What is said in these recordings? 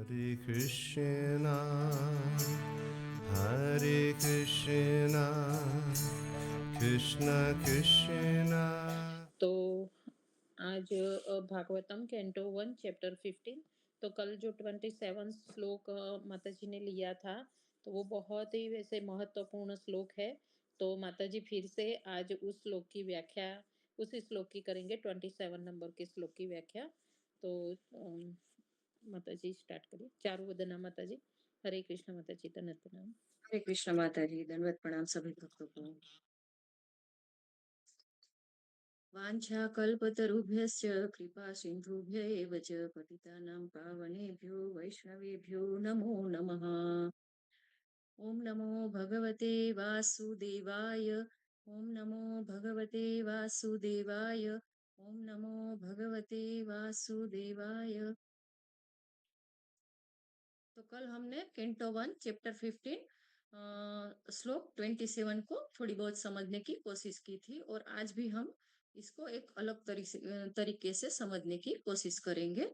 Hare Krishna, Hare Krishna, Krishna Krishna. तो आज Bhagavatam canto 1 chapter 15। तो कल जो 27 श्लोक माता जी ने लिया था, तो वो बहुत ही वैसे महत्वपूर्ण श्लोक है। तो माता जी फिर से आज उस श्लोक की व्याख्या, उसी श्लोक की करेंगे, 27 नंबर के श्लोक की व्याख्या। तो माता जी स्टार्ट करिए। चारु वदना माता जी। हरे कृष्ण माता जी, तनत नाम। हरे कृष्ण माता जी, दंडवत प्रणाम सभी भक्तों को। वाञ्छा कल्पतरुभ्यश्च कृपा सिन्धुभ्य एव च पतितानां पावनेभ्यो वैष्णवेभ्यो नमो नमः। ओम नमो भगवते वासुदेवाय। ओम नमो भगवते वासुदेवाय। ओम नमो भगवते वासुदेवाय। तो कल हमने कैंटो 1 चैप्टर 15 श्लोक 27 को थोड़ी बहुत समझने की कोशिश की थी, और आज भी हम इसको एक अलग तरीके से समझने की कोशिश करेंगे।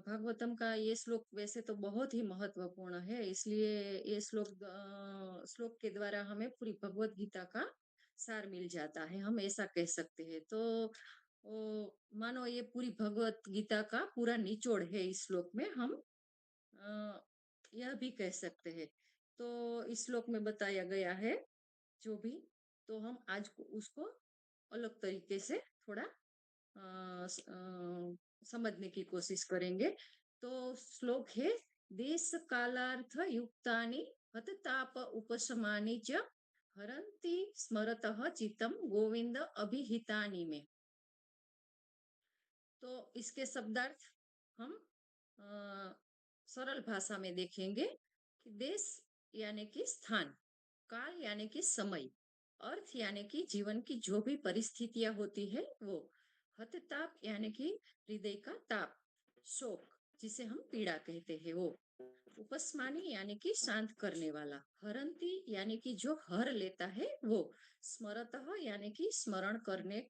भागवतम का ये श्लोक वैसे तो बहुत ही महत्वपूर्ण है, इसलिए ये श्लोक के द्वारा हमें पूरी भगवत गीता का सार मिल जाता है, हम ऐसा कह सकते हैं। तो मानो ये पूरी भगवत गीता का पूरा निचोड़ है इस श्लोक में, हम अ, यह भी कह सकते हैं। तो इस श्लोक में बताया गया है जो भी, तो हम आज उसको अलग तरीके से थोड़ा समझने की कोशिश करेंगे। तो श्लोक है, देश कालार्थ युक्तानि हतताप उपशमानि च हरन्ति स्मरतः चित्तम गोविंद अभिहितानि में। तो इसके शब्दार्थ हम अ, सरल भाषा में देखेंगे कि देश यानी कि स्थान, काल यानी कि समय, अर्थ यानी कि जीवन की जो भी परिस्थितियां होती है वो, हतताप यानी कि हृदय का ताप, शोक जिसे हम पीड़ा कहते हैं वो, उपस्मानी यानी कि शांत करने वाला, हरंती यानी कि जो हर लेता है वो, स्मरतः यानी कि स्मरण करने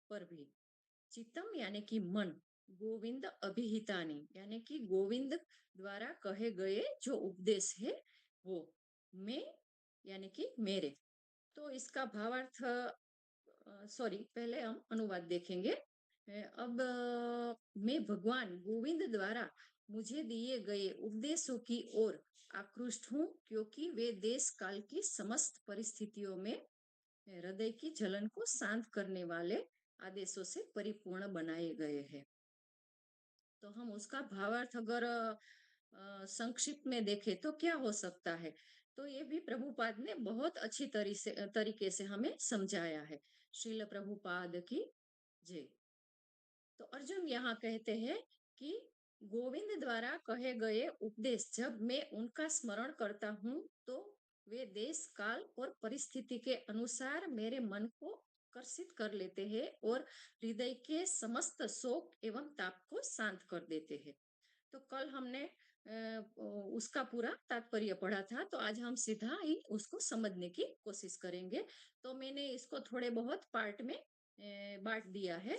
पर भी, चित्तम यानी कि मन, गोविंद अभिहितानी यानी कि गोविंद द्वारा कहे गए जो उपदेश है वो, मैं यानी कि मेरे। तो इसका भावार्थ, सॉरी, पहले हम अनुवाद देखेंगे। अब मैं भगवान गोविंद द्वारा मुझे दिए गए उपदेशों की ओर आकृष्ट हूँ, क्योंकि वे देश काल की समस्त परिस्थितियों में हृदय की जलन को शांत करने वाले आदेशों से परिपूर्ण बनाए गए हैं। तो हम उसका भावार्थ अगर संक्षिप्त में देखें तो क्या हो सकता है, तो ये भी प्रभुपाद ने बहुत अच्छी तरीके से हमें समझाया है। श्रील प्रभुपाद की जय। तो अर्जुन यहाँ कहते हैं कि गोविंद द्वारा कहे गए उपदेश जब मैं उनका स्मरण करता हूँ, तो वे देश काल और परिस्थिति के अनुसार मेरे मन को आकर्षित कर लेते हैं और हृदय के समस्त शोक एवं ताप को शांत कर देते हैं। तो कल हमने उसका पूरा तात्पर्य पढ़ा था, तो आज हम सीधा ही उसको समझने की कोशिश करेंगे। तो मैंने इसको थोड़े बहुत पार्ट में बांट दिया है,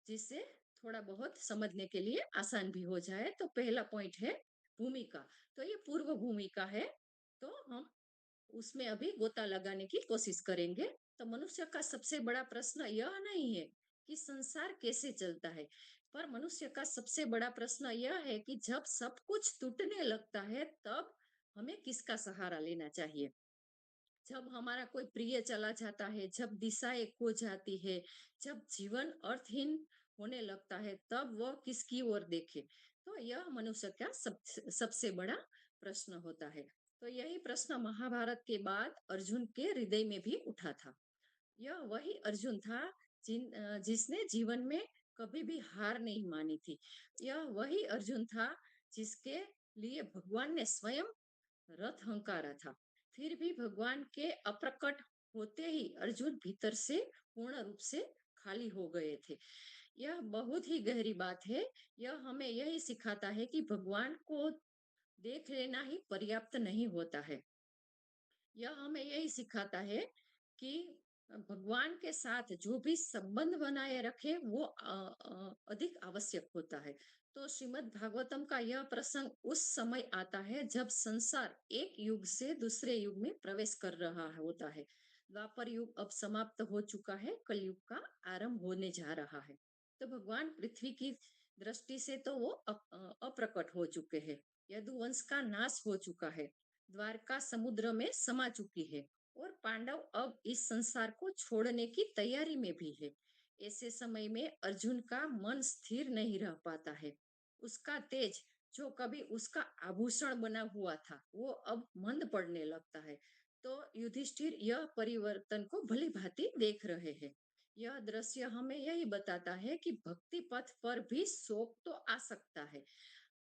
जिससे थोड़ा बहुत समझने के लिए आसान भी हो जाए। तो पहला पॉइंट है भूमिका। तो ये पूर्व भूमिका है, तो हम उसमें अभी गोता लगाने की कोशिश करेंगे। तो मनुष्य का सबसे बड़ा प्रश्न यह नहीं है कि संसार कैसे चलता है, पर मनुष्य का सबसे बड़ा प्रश्न यह है कि जब सब कुछ टूटने लगता है, तब हमें किसका सहारा लेना चाहिए। जब हमारा कोई प्रिय चला जाता है, जब दिशाएं खो जाती है, जब जीवन अर्थहीन होने लगता है, तब वह किसकी ओर देखे। तो यह मनुष्य का सबसे बड़ा प्रश्न होता है। तो यही प्रश्न महाभारत के बाद अर्जुन के हृदय में भी उठा था। यह वही अर्जुन था जिसने जीवन में कभी भी हार नहीं मानी थी। यह वही अर्जुन था जिसके लिए भगवान ने स्वयं रथ हंकारा था। फिर भी भगवान के अप्रकट होते ही अर्जुन भीतर से पूर्ण रूप से खाली हो गए थे। यह बहुत ही गहरी बात है। यह हमें यही सिखाता है कि भगवान को देख लेना ही पर्याप्त नहीं होता है। यह हमें यही सिखाता है कि भगवान के साथ जो भी संबंध बनाए रखे वो अधिक आवश्यक होता है। तो श्रीमद् भागवतम का यह प्रसंग उस समय आता है जब संसार एक युग से दूसरे युग में प्रवेश कर रहा होता है। द्वापर युग अब समाप्त हो चुका है, कलयुग का आरंभ होने जा रहा है। तो भगवान पृथ्वी की दृष्टि से तो वो अप्रकट हो चुके हैं। यदुवंश का नाश हो चुका है, द्वारका समुद्र में समा चुकी है और पांडव अब इस संसार को छोड़ने की तैयारी में भी है। ऐसे समय में अर्जुन का मन स्थिर नहीं रह पाता है। उसका तेज जो कभी उसका आभूषण बना हुआ था, वो अब मंद पड़ने लगता है। तो युधिष्ठिर यह परिवर्तन को भली भांति देख रहे हैं। यह दृश्य हमें यही बताता है कि भक्ति पथ पर भी शोक तो आ सकता है।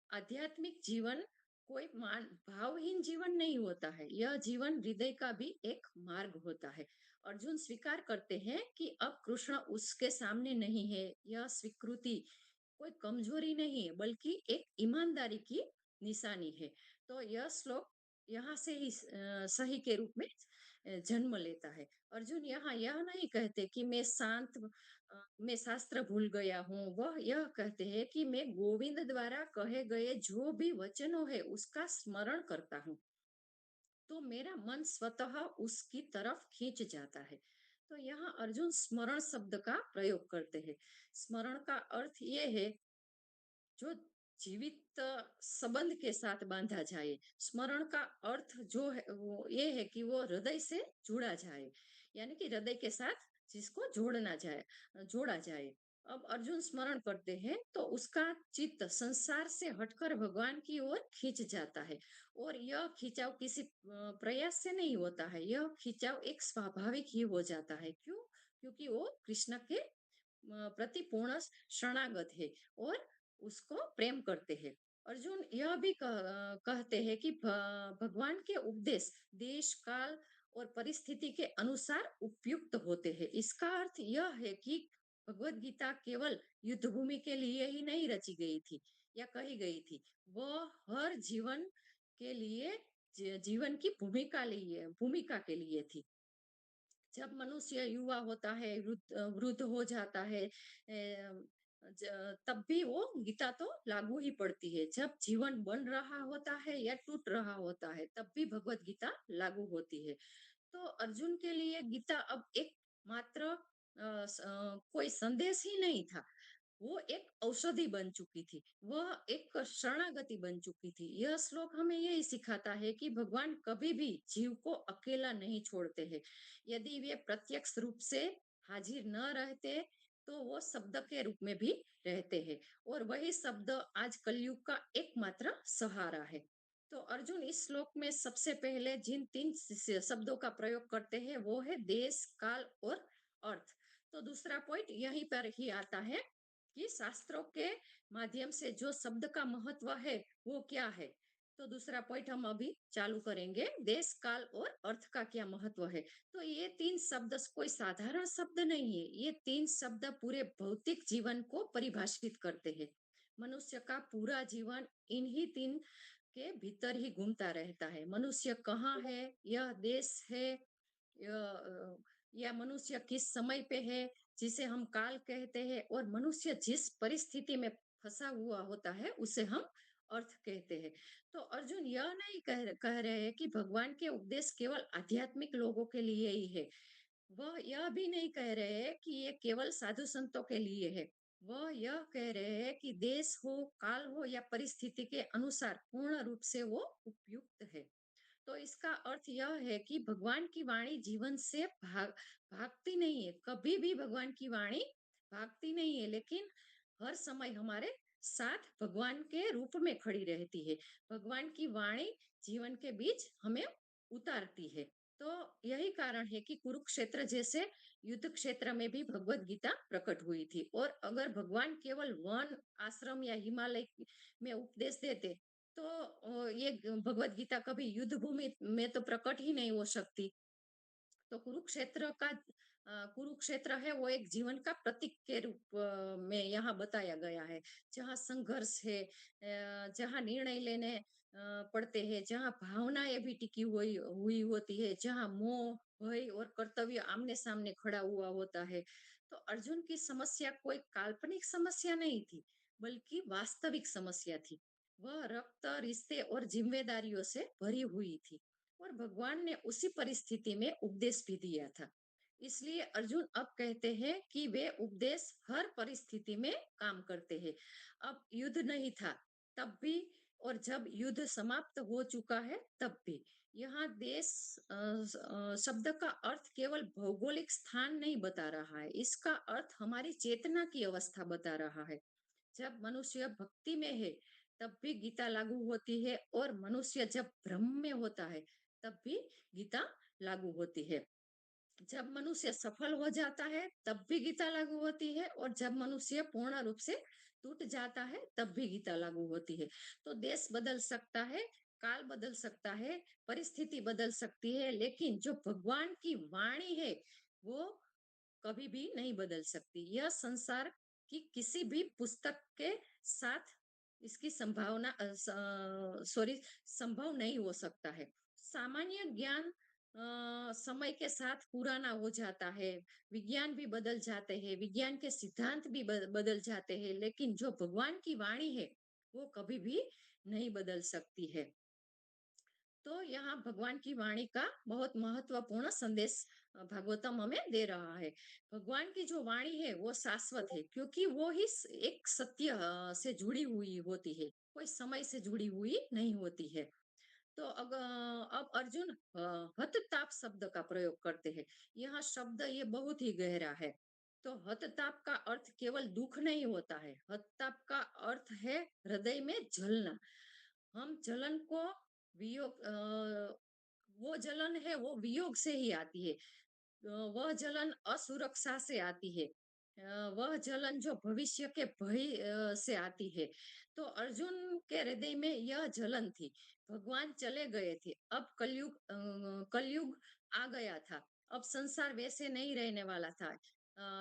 आध्यात्मिक जीवन कोई मान भावहीन जीवन नहीं होता है, यह जीवन हृदय का भी एक मार्ग होता है। अर्जुन स्वीकार करते हैं कि अब कृष्ण उसके सामने नहीं है। यह स्वीकृति कोई कमजोरी नहीं है, बल्कि एक ईमानदारी की निशानी है। तो यह श्लोक यहाँ से ही सही के रूप में जन्म लेता है। अर्जुन यहाँ यह नहीं कहते कि मैं शांत, मैं शास्त्र भूल गया हूँ। वह यह कहते हैं कि मैं गोविंद द्वारा कहे गए जो भी वचनों है उसका स्मरण करता हूँ, तो मेरा मन स्वतः उसकी तरफ खींच जाता है। तो यहाँ अर्जुन स्मरण शब्द का प्रयोग करते हैं। स्मरण का अर्थ ये है जो जीवित संबंध के साथ बांधा जाए। स्मरण का अर्थ जो है वो ये है कि वो हृदय से जुड़ा जाए, यानी कि हृदय के साथ जिसको जोड़ा जाए। अब अर्जुन स्मरण करते हैं तो उसका चित्त संसार से हटकर भगवान की ओर खींच जाता है। और यह खिंचाव किसी प्रयास से नहीं होता है, यह खिंचाव एक स्वाभाविक ही हो जाता है। क्यों? क्योंकि वो कृष्ण के प्रति पूर्ण शरणागत है और उसको प्रेम करते हैं। अर्जुन यह भी कहते हैं कि भगवान के उपदेश देश काल और परिस्थिति के अनुसार उपयुक्त होते हैं। इसका अर्थ यह है कि भगवत गीता केवल युद्ध भूमि के लिए ही नहीं रची गई थी या कही गई थी। वह हर जीवन के लिए जीवन की भूमिका के लिए थी। जब मनुष्य युवा होता है, वृद्ध हो जाता है, तब भी वो गीता तो लागू ही पड़ती है। जब जीवन बन रहा होता है या टूट रहा होता है, तब भी भगवत गीता लागू होती है। तो अर्जुन के लिए गीता अब एक मात्र कोई संदेश ही नहीं था, वो एक औषधि बन चुकी थी, वह एक शरणागति बन चुकी थी। यह श्लोक हमें यही सिखाता है कि भगवान कभी भी जीव को अकेला नहीं छोड़ते हैं। यदि वे प्रत्यक्ष रूप से हाजिर न रहते, तो वो शब्द के रूप में भी रहते हैं और वही शब्द आज कलयुग का एकमात्र सहारा है। तो अर्जुन इस श्लोक में सबसे पहले जिन तीन शब्दों का प्रयोग करते हैं वो है देश, काल और अर्थ। तो दूसरा पॉइंट यहीं पर ही आता है कि शास्त्रों के माध्यम से जो शब्द का महत्व है वो क्या है। तो दूसरा पॉइंट हम अभी चालू करेंगे, देश, काल और अर्थ का क्या महत्व है। तो ये तीन शब्द कोई साधारण शब्द नहीं है, ये तीन शब्द पूरे भौतिक जीवन को परिभाषित करते हैं। मनुष्य का पूरा जीवन इन्हीं तीन के भीतर ही घूमता रहता है। मनुष्य कहाँ है, यह देश है, या मनुष्य किस समय पे है जिसे हम काल कहते हैं, और मनुष्य जिस परिस्थिति में फंसा हुआ होता है उसे हम अर्थ कहते हैं। तो अर्जुन यह नहीं कह रहे हैं कि भगवान के उपदेश केवल आध्यात्मिक लोगों के लिए ही है। वह यह भी नहीं कह रहे हैं कि ये केवल साधु संतों के लिए है। वह यह कह रहे हैं कि देश हो, काल हो या परिस्थिति के अनुसार पूर्ण रूप से वो उपयुक्त है। तो इसका अर्थ यह है कि भगवान की वाणी जीवन से भागती नहीं है, कभी भी भगवान की वाणी भागती नहीं है, लेकिन हर समय हमारे साथ भगवान के रूप में खड़ी रहती है। भगवान की वाणी जीवन के बीच हमें उतारती है। तो यही कारण है कि कुरुक्षेत्र जैसे युद्ध क्षेत्र में भी भगवत गीता प्रकट हुई थी। और अगर भगवान केवल वन आश्रम या हिमालय में उपदेश देते, तो ये भगवत गीता कभी युद्ध भूमि में तो प्रकट ही नहीं हो सकती। तो कुरुक्षेत्र है वो एक जीवन का प्रतीक के रूप में यहाँ बताया गया है, जहाँ संघर्ष है, जहाँ निर्णय लेने पड़ते हैं, जहाँ भावनाएं भी टिकी हुई हुई होती है, जहाँ मोह, भय और कर्तव्य आमने सामने खड़ा हुआ होता है। तो अर्जुन की समस्या कोई काल्पनिक समस्या नहीं थी, बल्कि वास्तविक समस्या थी। वह रक्त, रिश्ते और जिम्मेदारियों से भरी हुई थी और भगवान ने उसी परिस्थिति में उपदेश भी दिया था। इसलिए अर्जुन अब कहते हैं कि वे उपदेश हर परिस्थिति में काम करते हैं। अब युद्ध नहीं था तब भी, और जब युद्ध समाप्त हो चुका है तब भी। यहाँ देश शब्द का अर्थ केवल भौगोलिक स्थान नहीं बता रहा है, इसका अर्थ हमारी चेतना की अवस्था बता रहा है। जब मनुष्य भक्ति में है तब भी गीता लागू होती है, और मनुष्य जब भ्रम में होता है तब भी गीता लागू होती है। जब मनुष्य सफल हो जाता है तब भी गीता लागू होती है, और जब मनुष्य पूर्ण रूप से टूट जाता है तब भी गीता लागू होती है। तो देश बदल सकता है, काल बदल सकता है, परिस्थिति बदल सकती है, लेकिन जो भगवान की वाणी है वो कभी भी नहीं बदल सकती। यह संसार की किसी भी पुस्तक के साथ इसकी संभावना सॉरी संभव नहीं हो सकता है। सामान्य ज्ञान समय के साथ पुराना हो जाता है, विज्ञान भी बदल जाते हैं, विज्ञान के सिद्धांत भी बदल जाते हैं, लेकिन जो भगवान की वाणी है वो कभी भी नहीं बदल सकती है। तो यहाँ भगवान की वाणी का बहुत महत्वपूर्ण संदेश भागवतम हमें दे रहा है। भगवान की जो वाणी है वो शाश्वत है, क्योंकि वो ही एक सत्य से जुड़ी हुई होती है, कोई समय से जुड़ी हुई नहीं होती है। तो अब अर्जुन हतताप शब्द का प्रयोग करते हैं। यह शब्द ये बहुत ही गहरा है। तो हतताप का अर्थ केवल दुख नहीं होता है, हतताप का अर्थ है हृदय में जलना। हम जलन को वियोग वो जलन है वो वियोग से ही आती है। वह जलन असुरक्षा से आती है। वह जलन जो भविष्य के भय से आती है। तो अर्जुन के हृदय में यह जलन थी। भगवान चले गए थे, अब कलयुग आ गया था। अब संसार वैसे नहीं रहने वाला था।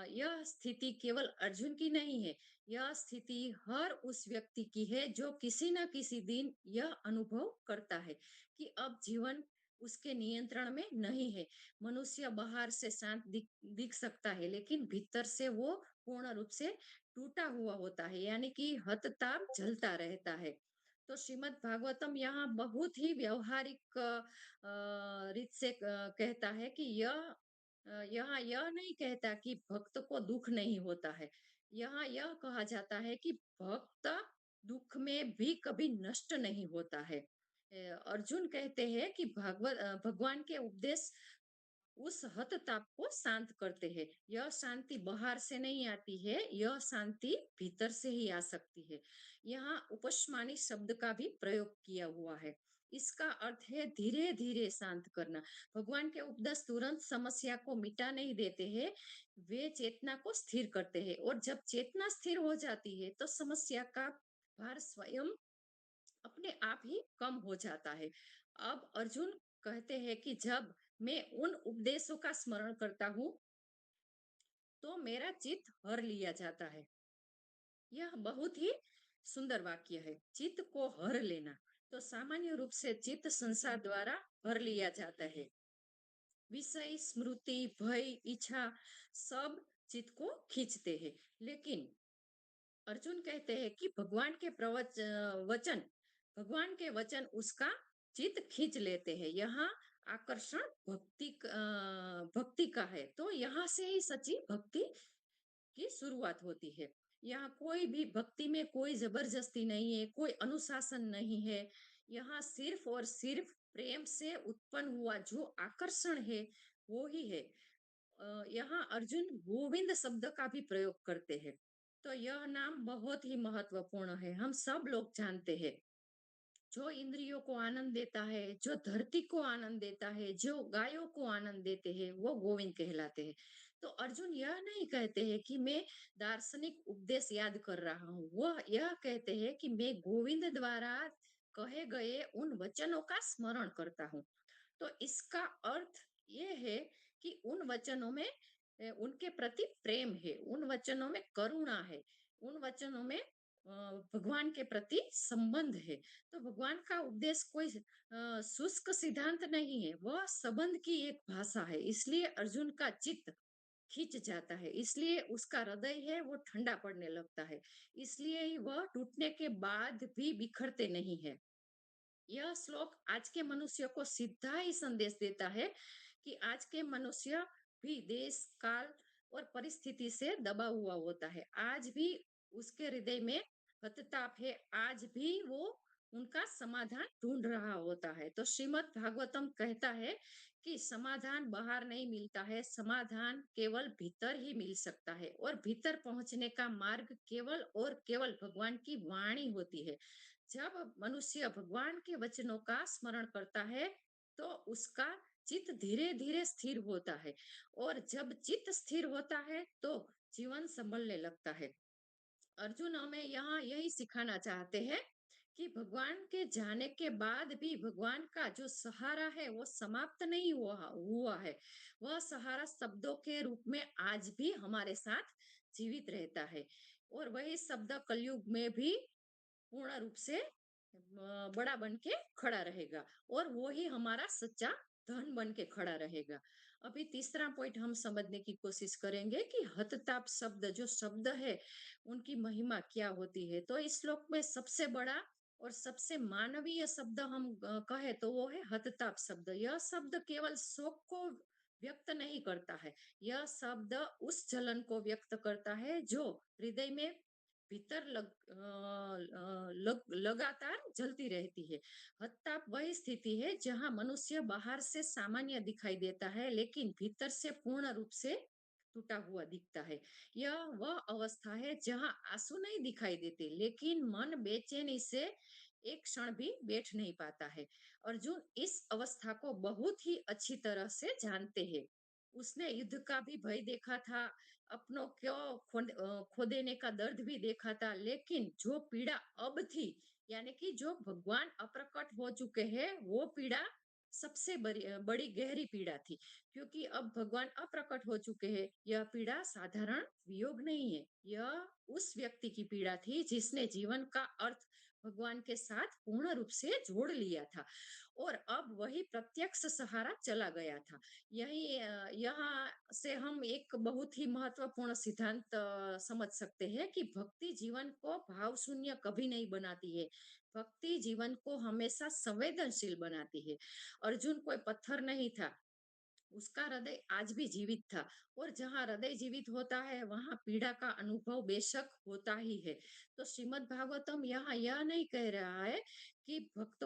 यह स्थिति केवल अर्जुन की नहीं है, यह स्थिति हर उस व्यक्ति की है जो किसी न किसी दिन यह अनुभव करता है कि अब जीवन उसके नियंत्रण में नहीं है। मनुष्य बाहर से शांत दिख सकता है, लेकिन भीतर से वो पूर्ण रूप से टूटा हुआ होता है, यानी कि हतताप जलता रहता है। तो श्रीमद् भागवतम यहाँ बहुत ही व्यवहारिक रीत से कहता है कि यहाँ यह नहीं कहता कि भक्त को दुख नहीं होता है। यहाँ यह कहा जाता है कि भक्त दुख में भी कभी नष्ट नहीं होता है। अर्जुन कहते हैं कि भगवान के उपदेश उस हतताप को शांत करते हैं। यह शांति बाहर से नहीं आती है, यह शांति भीतर से ही आ सकती है। यहाँ उपशमानी शब्द का भी प्रयोग किया हुआ है। इसका अर्थ है धीरे धीरे शांत करना। भगवान के उपदेश तुरंत समस्या को मिटा नहीं देते हैं, वे चेतना को स्थिर करते हैं, और जब चेतना स्थिर हो जाती है तो समस्या का भार स्वयं अपने आप ही कम हो जाता है। अब अर्जुन कहते हैं कि जब मैं उन उपदेशों का स्मरण करता हूँ तो मेरा चित्त हर लिया जाता है। यह बहुत ही सुंदर वाक्य है, चित्त को हर लेना। तो सामान्य रूप से चित्त संसार द्वारा हर लिया जाता है। विषय, स्मृति, भय, इच्छा सब चित्त को खींचते हैं, लेकिन अर्जुन कहते हैं कि वचन, भगवान के वचन उसका चित्त खींच लेते हैं। यहाँ आकर्षण भक्ति का है, तो यहाँ से ही सच्ची भक्ति की शुरुआत होती है। यहाँ कोई भी भक्ति में कोई जबरदस्ती नहीं है, कोई अनुशासन नहीं है। यहाँ सिर्फ और सिर्फ प्रेम से उत्पन्न हुआ जो आकर्षण है वो ही है। यहाँ अर्जुन गोविंद शब्द का भी प्रयोग करते हैं। तो यह नाम बहुत ही महत्वपूर्ण है, हम सब लोग जानते हैं। जो इंद्रियों को आनंद देता है, जो धरती को आनंद देता है, जो गायों को आनंद देते हैं, वो गोविंद कहलाते हैं। तो अर्जुन यह नहीं कहते हैं कि मैं दार्शनिक उपदेश याद कर रहा हूँ, वह यह कहते हैं कि मैं गोविंद द्वारा कहे गए उन वचनों का स्मरण करता हूँ। तो इसका अर्थ ये है कि उन वचनों में उनके प्रति प्रेम है, उन वचनों में करुणा है, उन वचनों में भगवान के प्रति संबंध है। तो भगवान का उपदेश कोई शुष्क सिद्धांत नहीं है, वह संबंध की एक भाषा है। इसलिए अर्जुन का चित्त खींच जाता है, इसलिए उसका हृदय है वो ठंडा पड़ने लगता है, इसलिए ही वह टूटने के बाद भी बिखरते नहीं है। यह श्लोक आज के मनुष्य को सीधा ही संदेश देता है कि आज के मनुष्य भी देश काल और परिस्थिति से दबा हुआ होता है। आज भी उसके हृदय में पश्चाताप है, आज भी वो उनका समाधान ढूंढ रहा होता है। तो श्रीमद् भागवतम कहता है कि समाधान बाहर नहीं मिलता है, समाधान केवल भीतर ही मिल सकता है, और भीतर पहुंचने का मार्ग केवल और केवल भगवान की वाणी होती है। जब मनुष्य भगवान के वचनों का स्मरण करता है, तो उसका चित्त धीरे धीरे स्थिर होता है, और जब चित्त स्थिर होता है तो जीवन संभलने लगता है। अर्जुन हमें यहाँ यही सिखाना चाहते हैं कि भगवान के जाने के बाद भी भगवान का जो सहारा है वो समाप्त नहीं हुआ है। वह सहारा शब्दों के रूप में आज भी हमारे साथ जीवित रहता है, और वही शब्द कलयुग में भी पूर्ण रूप से बड़ा बन के खड़ा रहेगा, और वो ही हमारा सच्चा धन बन के खड़ा रहेगा। अभी तीसरा पॉइंट हम समझने की कोशिश करेंगे कि हतताप शब्द जो शब्द है उनकी महिमा क्या होती है। तो इस श्लोक में सबसे बड़ा और सबसे मानवीय शब्द हम कहे तो वो है हतताप शब्द। यह शब्द केवल शोक को व्यक्त नहीं करता है, यह शब्द उस जलन को व्यक्त करता है जो हृदय में भीतर लगातार जलती रहती है। हत्ताप वही स्थिति है जहां मनुष्य बाहर से सामान्य दिखाई देता है, लेकिन भीतर से पूर्ण रूप से टूटा हुआ दिखता है। यह वह अवस्था है जहां आंसू नहीं दिखाई देते, लेकिन मन बेचैनी से एक क्षण भी बैठ नहीं पाता है। अर्जुन इस अवस्था को बहुत ही अच्छी तरह से जानते हैं। उसने युद्ध का भी भय देखा था, अपनों को खो देने का दर्द भी देखा था, लेकिन जो पीड़ा अब थी, यानी कि जो भगवान अप्रकट हो चुके हैं, वो पीड़ा सबसे बड़ी गहरी पीड़ा थी, क्योंकि अब भगवान अप्रकट हो चुके हैं। यह पीड़ा साधारण वियोग नहीं है, यह उस व्यक्ति की पीड़ा थी जिसने जीवन का अर्थ भगवान के साथ पूर्ण रूप से जोड़ लिया था, और अब वही प्रत्यक्ष सहारा चला गया था। यहाँ से हम एक बहुत ही महत्वपूर्ण सिद्धांत समझ सकते हैं कि भक्ति जीवन को भाव शून्य कभी नहीं बनाती है, भक्ति जीवन को हमेशा संवेदनशील बनाती है। अर्जुन कोई पत्थर नहीं था, उसका हृदय आज भी जीवित था, और जहाँ हृदय जीवित होता है वहां पीड़ा का अनुभव बेशक होता ही है। तो श्रीमद् भागवतम यहाँ यह नहीं कह रहा है कि भक्त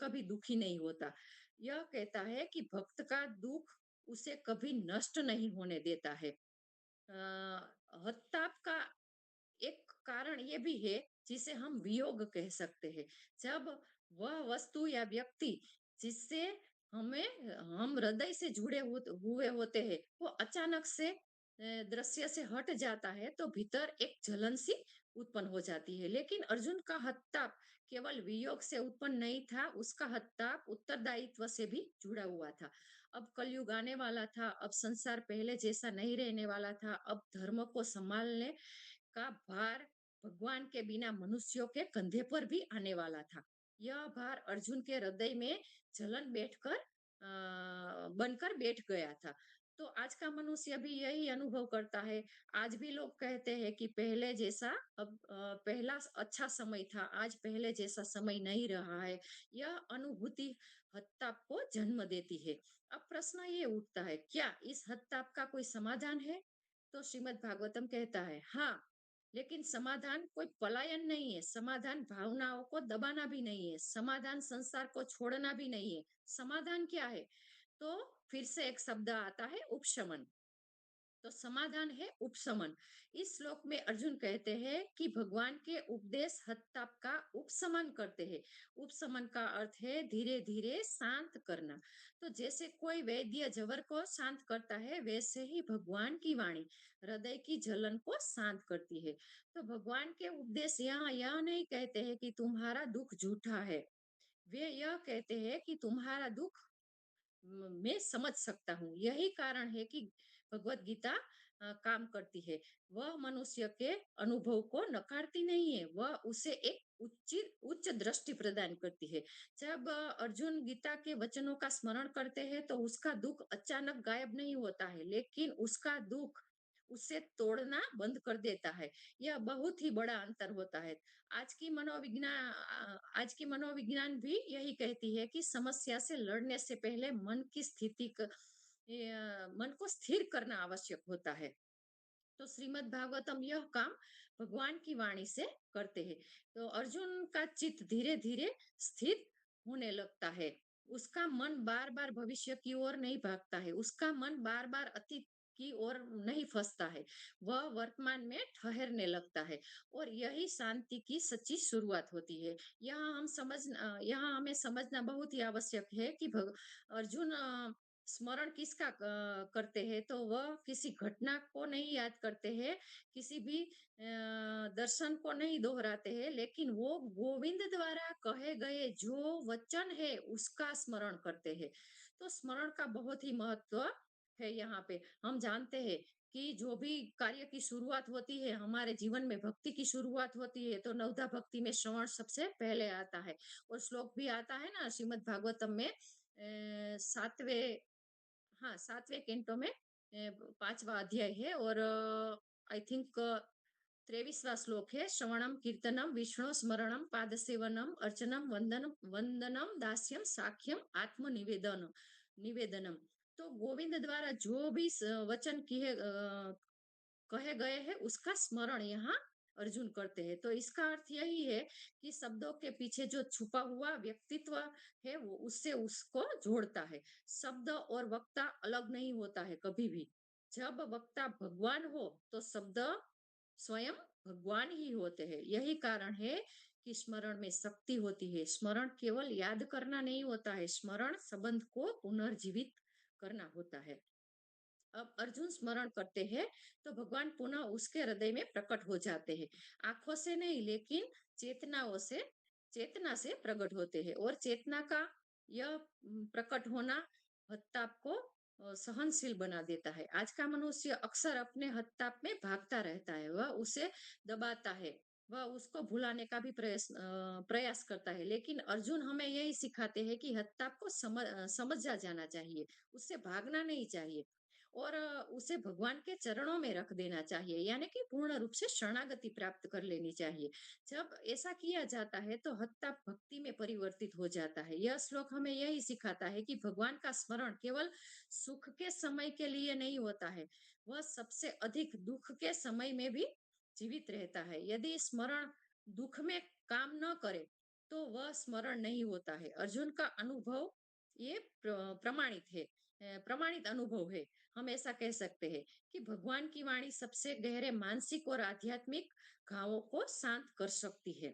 कभी दुखी नहीं होता। यह कहता है कि भक्त का दुख उसे कभी नष्ट नहीं होने देता है। हत्ताप का एक कारण ये भी है जिसे हम वियोग कह सकते हैं। जब वह वस्तु या व्यक्ति जिससे हमें हम हृदय से हुए होते हैं, वो अचानक से दृश्य से हट जाता है, तो भीतर एक जलन सी उत्पन्न हो जाती है। लेकिन अर्जुन का हत्ताप केवल वियोग से उत्पन्न नहीं था, उसका हत्ताप उत्तरदायित्व से भी जुड़ा हुआ था। अब कलयुग आने वाला था, अब संसार पहले जैसा नहीं रहने वाला था, अब धर्म को संभालने का भार भगवान के बिना मनुष्यों के कंधे पर भी आने वाला था। यह भार अर्जुन के हृदय में जलन बनकर बैठ गया था। तो आज का मनुष्य भी यही अनुभव करता है। आज भी लोग कहते हैं कि पहले जैसा पहला अच्छा समय था, आज पहले जैसा समय नहीं रहा है। यह अनुभूति हत्ताप को जन्म देती है। अब प्रश्न ये उठता है, क्या इस हत्ताप का कोई समाधान है? तो श्रीमद् भागवतम कहता है, हाँ, लेकिन समाधान कोई पलायन नहीं है, समाधान भावनाओं को दबाना भी नहीं है, समाधान संसार को छोड़ना भी नहीं है। समाधान क्या है? तो फिर से एक शब्द आता है, उपशमन। तो समाधान है उपशमन। इस श्लोक में अर्जुन कहते हैं कि भगवान के उपदेश हत्ताप का उपशमन करते हैं। उपशमन का अर्थ है धीरे धीरे शांत करना। तो जैसे कोई वैद्य जबर को शांत करता है, वैसे ही भगवान की वाणी हृदय की जलन को शांत करती है। तो भगवान के उपदेश यहाँ यह नहीं कहते हैं कि तुम्हारा दुख झूठा है, वे यह कहते हैं कि तुम्हारा दुख मैं समझ सकता हूँ। यही कारण है कि भगवत गीता काम करती है। वह मनुष्य के अनुभव को नकारती नहीं है, वह उसे एक उच्च दृष्टि प्रदान करती है। जब अर्जुन गीता के वचनों का स्मरण करते हैं तो उसका दुःख अचानक गायब नहीं होता है, लेकिन उसका दुःख उसे तोड़ना बंद कर देता है। यह बहुत ही बड़ा अंतर होता है। आज की मनोविज्ञान भी यही कहती है कि समस्या से लड़ने से पहले मन को स्थिर करना आवश्यक होता है। तो श्रीमद् भागवतम यह काम भगवान की वाणी से करते हैं। तो अर्जुन का चित्त धीरे धीरे स्थिर होने लगता है। उसका मन बार बार भविष्य की ओर नहीं भागता है, उसका मन बार बार अतीत की ओर नहीं फंसता है। वह वर्तमान में ठहरने लगता है और यही शांति की सच्ची शुरुआत होती है। यहाँ हमें समझना बहुत ही आवश्यक है कि अर्जुन स्मरण किसका करते हैं, तो वह किसी घटना को नहीं याद करते हैं, किसी भी दर्शन को नहीं दोहराते हैं, लेकिन वो गोविंद द्वारा कहे गए जो वचन है उसका स्मरण करते हैं। तो स्मरण का बहुत ही महत्व है यहाँ पे। हम जानते हैं कि जो भी कार्य की शुरुआत होती है हमारे जीवन में, भक्ति की शुरुआत होती है, तो नवधा भक्ति में श्रवण सबसे पहले आता है। और श्लोक भी आता है ना श्रीमद् भागवतम में, 7वें, हाँ, 7वें कैंटो में 5वाँ अध्याय है और आई थिंक 23वां श्लोक है। श्रवणम कीर्तनम विष्णु स्मरणम पादसेवनम अर्चनम वंदनम वंदनम दास्यम साख्यम आत्मनिवेदन निवेदनम। तो गोविंद द्वारा जो भी वचन कहे गए हैं उसका स्मरण यहाँ अर्जुन करते हैं। तो इसका अर्थ यही है कि शब्दों के पीछे जो छुपा हुआ व्यक्तित्व है वो उससे उसको जोड़ता है। शब्द और वक्ता अलग नहीं होता है कभी भी। जब वक्ता भगवान हो तो शब्द स्वयं भगवान ही होते हैं। यही कारण है कि स्मरण में शक्ति होती है। स्मरण केवल याद करना नहीं होता है, स्मरण संबंध को पुनर्जीवित करना होता है। अब अर्जुन स्मरण करते हैं तो भगवान पुनः उसके हृदय में प्रकट हो जाते हैं। आंखों से नहीं, लेकिन चेतना से प्रकट होते हैं और चेतना का यह प्रकट होना हत्ताप को सहनशील बना देता है। आज का मनुष्य अक्सर अपने हत्ताप में भागता रहता है, वह उसे दबाता है, वह उसको भुलाने का भी प्रयास करता है। लेकिन अर्जुन हमें यही सिखाते हैं कि हत्ताप को समझा जाना चाहिए, उससे भागना नहीं चाहिए और उसे भगवान के चरणों में रख देना चाहिए, यानी कि पूर्ण रूप से शरणागति प्राप्त कर लेनी चाहिए। जब ऐसा किया जाता है तो हत्ता भक्ति में परिवर्तित हो जाता है। यह श्लोक हमें यही सिखाता है कि भगवान का स्मरण केवल सुख के समय के लिए नहीं होता है, वह सबसे अधिक दुख के समय में भी जीवित रहता है। यदि स्मरण दुख में काम न करे तो वह स्मरण नहीं होता है। अर्जुन का अनुभव ये प्रमाणित है, प्रमाणित अनुभव है। हम ऐसा कह सकते हैं कि भगवान की वाणी सबसे गहरे मानसिक और आध्यात्मिक घावों को शांत कर सकती है।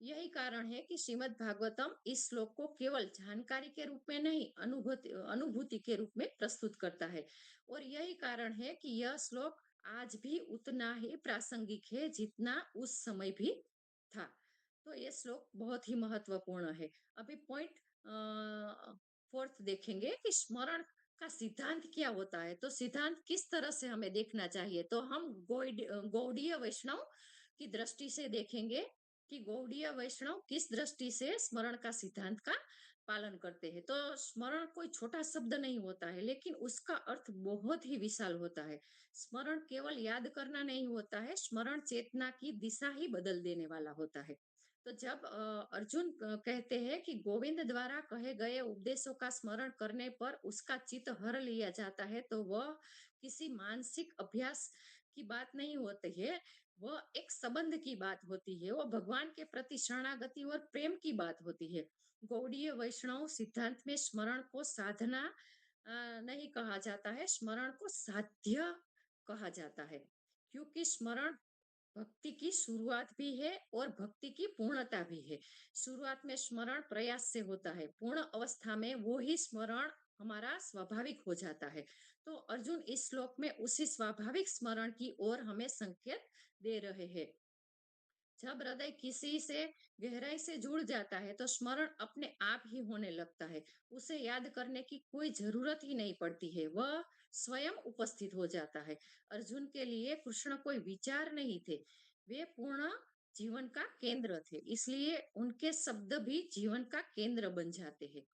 यही कारण है कि श्रीमद् भागवतम इस श्लोक को केवल जानकारी के रूप में नहीं, अनुभूति के रूप में प्रस्तुत करता है। और यही कारण है कि यह श्लोक आज भी उतना ही प्रासंगिक है जितना उस समय भी था। तो ये श्लोक बहुत ही महत्वपूर्ण है। अभी पॉइंट फोर्थ देखेंगे कि स्मरण का सिद्धांत क्या होता है। तो सिद्धांत किस तरह से हमें देखना चाहिए, तो हम गौड़ीय वैष्णव की दृष्टि से देखेंगे कि गौड़ीय वैष्णव किस दृष्टि से स्मरण का सिद्धांत का पालन करते हैं। तो स्मरण कोई छोटा शब्द नहीं होता है, लेकिन उसका अर्थ बहुत ही विशाल होता है। स्मरण केवल याद करना नहीं होता है, स्मरण चेतना की दिशा ही बदल देने वाला होता है। तो जब अर्जुन कहते हैं कि गोविंद द्वारा कहे गए उपदेशों का स्मरण करने पर उसका चित्त हर लिया जाता है, तो वह किसी मानसिक अभ्यास की बात नहीं होती है, वह एक संबंध की बात होती है, वो भगवान के प्रति शरणागति और प्रेम की बात होती है। गौड़ीय वैष्णव सिद्धांत में स्मरण को साधना नहीं कहा जाता है, स्मरण को साध्य कहा जाता है, क्योंकि स्मरण भक्ति की शुरुआत भी है और भक्ति की पूर्णता भी है। शुरुआत में स्मरण प्रयास से होता है, पूर्ण अवस्था में वो ही स्मरण हमारा स्वाभाविक हो जाता है। तो अर्जुन इस श्लोक में उसी स्वाभाविक स्मरण की ओर हमें संकेत दे रहे हैं। जब हृदय किसी से गहराई से जुड़ जाता है तो स्मरण अपने आप ही होने लगता है। उसे याद करने की कोई जरूरत ही नहीं पड़ती है, वह स्वयं उपस्थित हो जाता है। अर्जुन के लिए कृष्ण कोई विचार नहीं थे, वे पूर्ण जीवन का केंद्र थे, इसलिए उनके शब्द भी जीवन का केंद्र बन जाते हैं,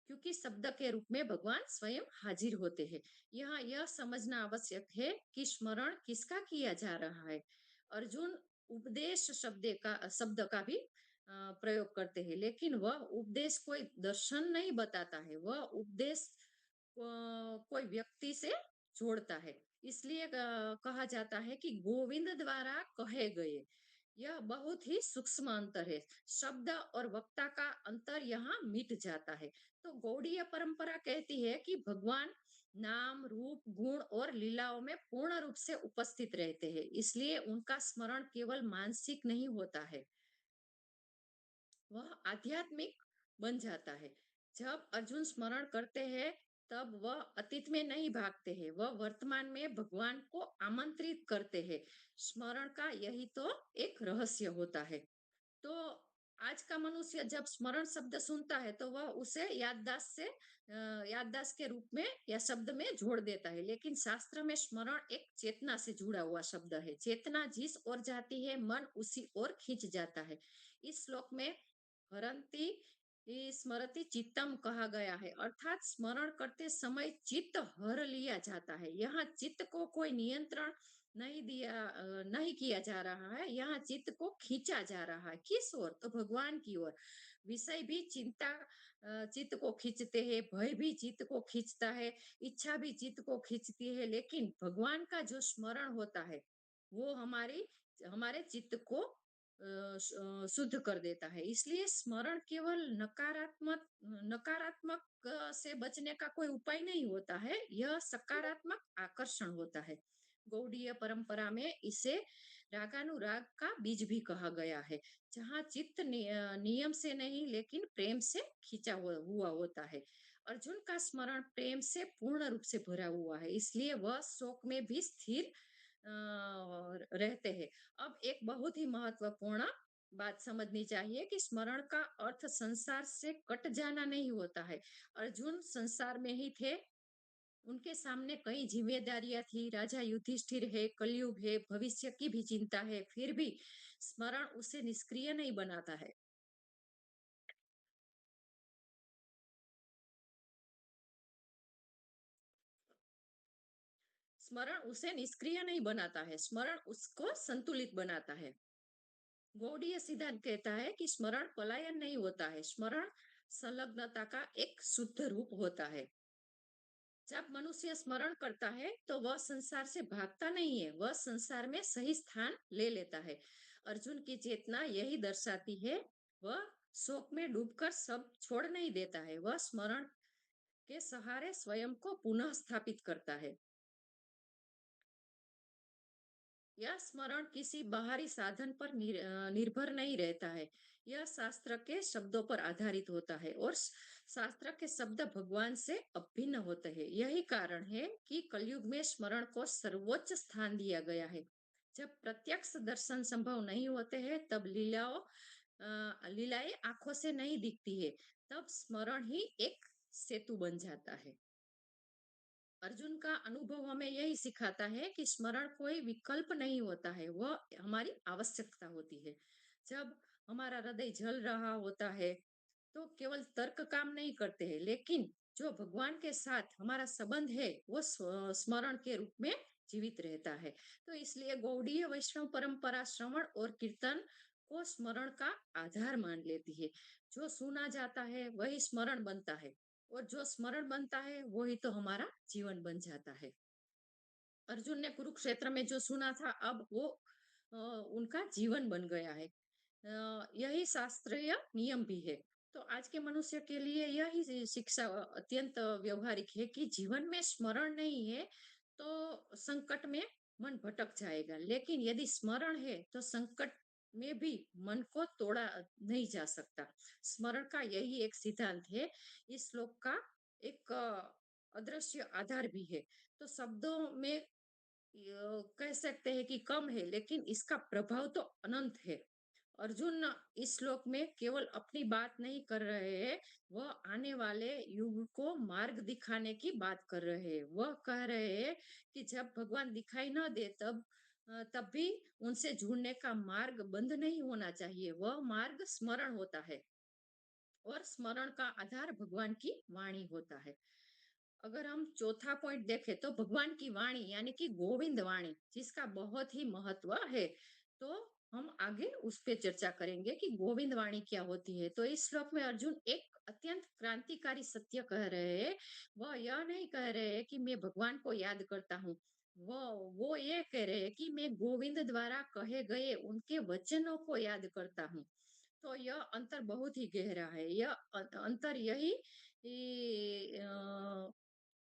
क्योंकि शब्द के रूप में भगवान स्वयं हाजिर होते हैं। यहाँ यह समझना आवश्यक है कि स्मरण किसका किया जा रहा है। अर्जुन उपदेश शब्द का भी प्रयोग करते हैं, लेकिन वह उपदेश कोई दर्शन नहीं बताता है, वह उपदेश कोई व्यक्ति से जोड़ता है। इसलिए कहा जाता है कि गोविंद द्वारा कहे गए, यह बहुत ही सूक्ष्म अंतर है। शब्द और वक्ता का अंतर यहाँ मिट जाता है। तो गौड़ीय परंपरा कहती है कि भगवान नाम, रूप, गुण और लीलाओं में पूर्ण रूप से उपस्थित रहते हैं, इसलिए उनका स्मरण केवल मानसिक नहीं होता है, वह आध्यात्मिक बन जाता है। जब अर्जुन स्मरण करते हैं, तब वह अतीत में नहीं भागते हैं, वह वर्तमान में भगवान को आमंत्रित करते हैं। स्मरण का यही तो एक रहस्य होता है। तो आज का मनुष्य जब स्मरण शब्द सुनता है तो वह उसे याददाश्त के रूप में या शब्द में जोड़ देता है, लेकिन शास्त्र में स्मरण एक चेतना से जुड़ा हुआ शब्द है। चेतना जिस ओर जाती है, मन उसी ओर खींच जाता है। इस श्लोक में हरंती स्मरति चित्तम कहा गया है, अर्थात स्मरण करते समय चित्त हर लिया जाता है। यहाँ चित्त को कोई नियंत्रण नहीं किया जा रहा है, यहाँ चित्त को खींचा जा रहा है। किस ओर? तो भगवान की ओर। विषय भी चित्त को खींचते हैं, भय भी चित्त को खींचता है, इच्छा भी चित्त को खींचती है, लेकिन भगवान का जो स्मरण होता है वो हमारे चित्त को शुद्ध कर देता है। इसलिए स्मरण केवल नकारात्मक से बचने का कोई उपाय नहीं होता है, यह सकारात्मक आकर्षण होता है। गौड़ीय परंपरा में इसे रागानुराग का बीज भी कहा गया है, जहाँ चित्त नियम से नहीं लेकिन प्रेम से खींचा हुआ होता है। अर्जुन का स्मरण प्रेम से पूर्ण रूप से भरा हुआ है, इसलिए वह शोक में भी स्थिर रहते हैं। अब एक बहुत ही महत्वपूर्ण बात समझनी चाहिए कि स्मरण का अर्थ संसार से कट जाना नहीं होता है। अर्जुन संसार में ही थे, उनके सामने कई जिम्मेदारियां थी, राजा युधिष्ठिर है, कलयुग है, भविष्य की भी चिंता है, फिर भी स्मरण उसे निष्क्रिय नहीं बनाता है। स्मरण उसे निष्क्रिय नहीं बनाता है, स्मरण उसको संतुलित बनाता है। गौड़ीय सिद्धांत कहता है कि स्मरण पलायन नहीं होता है, स्मरण संलग्नता का एक शुद्ध रूप होता है। जब मनुष्य स्मरण करता है तो वह संसार से भागता नहीं है, वह संसार में सही स्थान ले लेता है। अर्जुन की चेतना यही दर्शाती है, वह शोक में डूबकर सब छोड़ नहीं देता है, वह स्मरण के सहारे स्वयं को पुनः स्थापित करता है। यह स्मरण किसी बाहरी साधन पर निर्भर नहीं रहता है, यह शास्त्र के शब्दों पर आधारित होता है और शास्त्र के शब्द भगवान से अभिन्न होते हैं। यही कारण है कि कलयुग में स्मरण को सर्वोच्च स्थान दिया गया है। जब प्रत्यक्ष दर्शन संभव नहीं होते हैं, तब लीलाएं आंखों से नहीं दिखती है, तब स्मरण ही एक सेतु बन जाता है। अर्जुन का अनुभव हमें यही सिखाता है कि स्मरण कोई विकल्प नहीं होता है, वह हमारी आवश्यकता होती है। जब हमारा हृदय जल रहा होता है तो केवल तर्क काम नहीं करते हैं, लेकिन जो भगवान के साथ हमारा संबंध है वो स्मरण के रूप में जीवित रहता है। तो इसलिए गौड़ीय वैष्णव परंपरा श्रवण और कीर्तन को स्मरण का आधार मान लेती है। जो सुना जाता है वही स्मरण बनता है, और जो स्मरण बनता है वही तो हमारा जीवन बन जाता है। अर्जुन ने कुरुक्षेत्र में जो सुना था, अब वो उनका जीवन बन गया है। यही शास्त्रीय नियम भी है। तो आज के मनुष्य के लिए यही शिक्षा अत्यंत व्यवहारिक है कि जीवन में स्मरण नहीं है तो संकट में मन भटक जाएगा, लेकिन यदि स्मरण है तो संकट में भी मन को तोड़ा नहीं जा सकता। स्मरण का यही एक सिद्धांत है। इस श्लोक का एक अदृश्य आधार भी है। तो शब्दों में कह सकते हैं कि कम है, लेकिन इसका प्रभाव तो अनंत है। अर्जुन इस श्लोक में केवल अपनी बात नहीं कर रहे हैं, वह आने वाले युग को मार्ग दिखाने की बात कर रहे हैं। वह कह रहे हैं कि जब भगवान दिखाई न दे तब भी उनसे जुड़ने का मार्ग बंद नहीं होना चाहिए। वह मार्ग स्मरण होता है और स्मरण का आधार भगवान की वाणी होता है। अगर हम चौथा पॉइंट देखें तो भगवान की वाणी यानी कि गोविंद वाणी जिसका बहुत ही महत्व है, तो हम आगे उस पे चर्चा करेंगे कि गोविंद वाणी क्या होती है। तो इस श्लोक में अर्जुन एक अत्यंत क्रांतिकारी सत्य कह रहे हैं। वह यह नहीं कह रहे हैं कि मैं भगवान को याद करता हूँ, वो ये कह रहे हैं कि मैं गोविंद द्वारा कहे गए उनके वचनों को याद करता हूँ। तो यह अंतर बहुत ही गहरा है। यह अंतर यही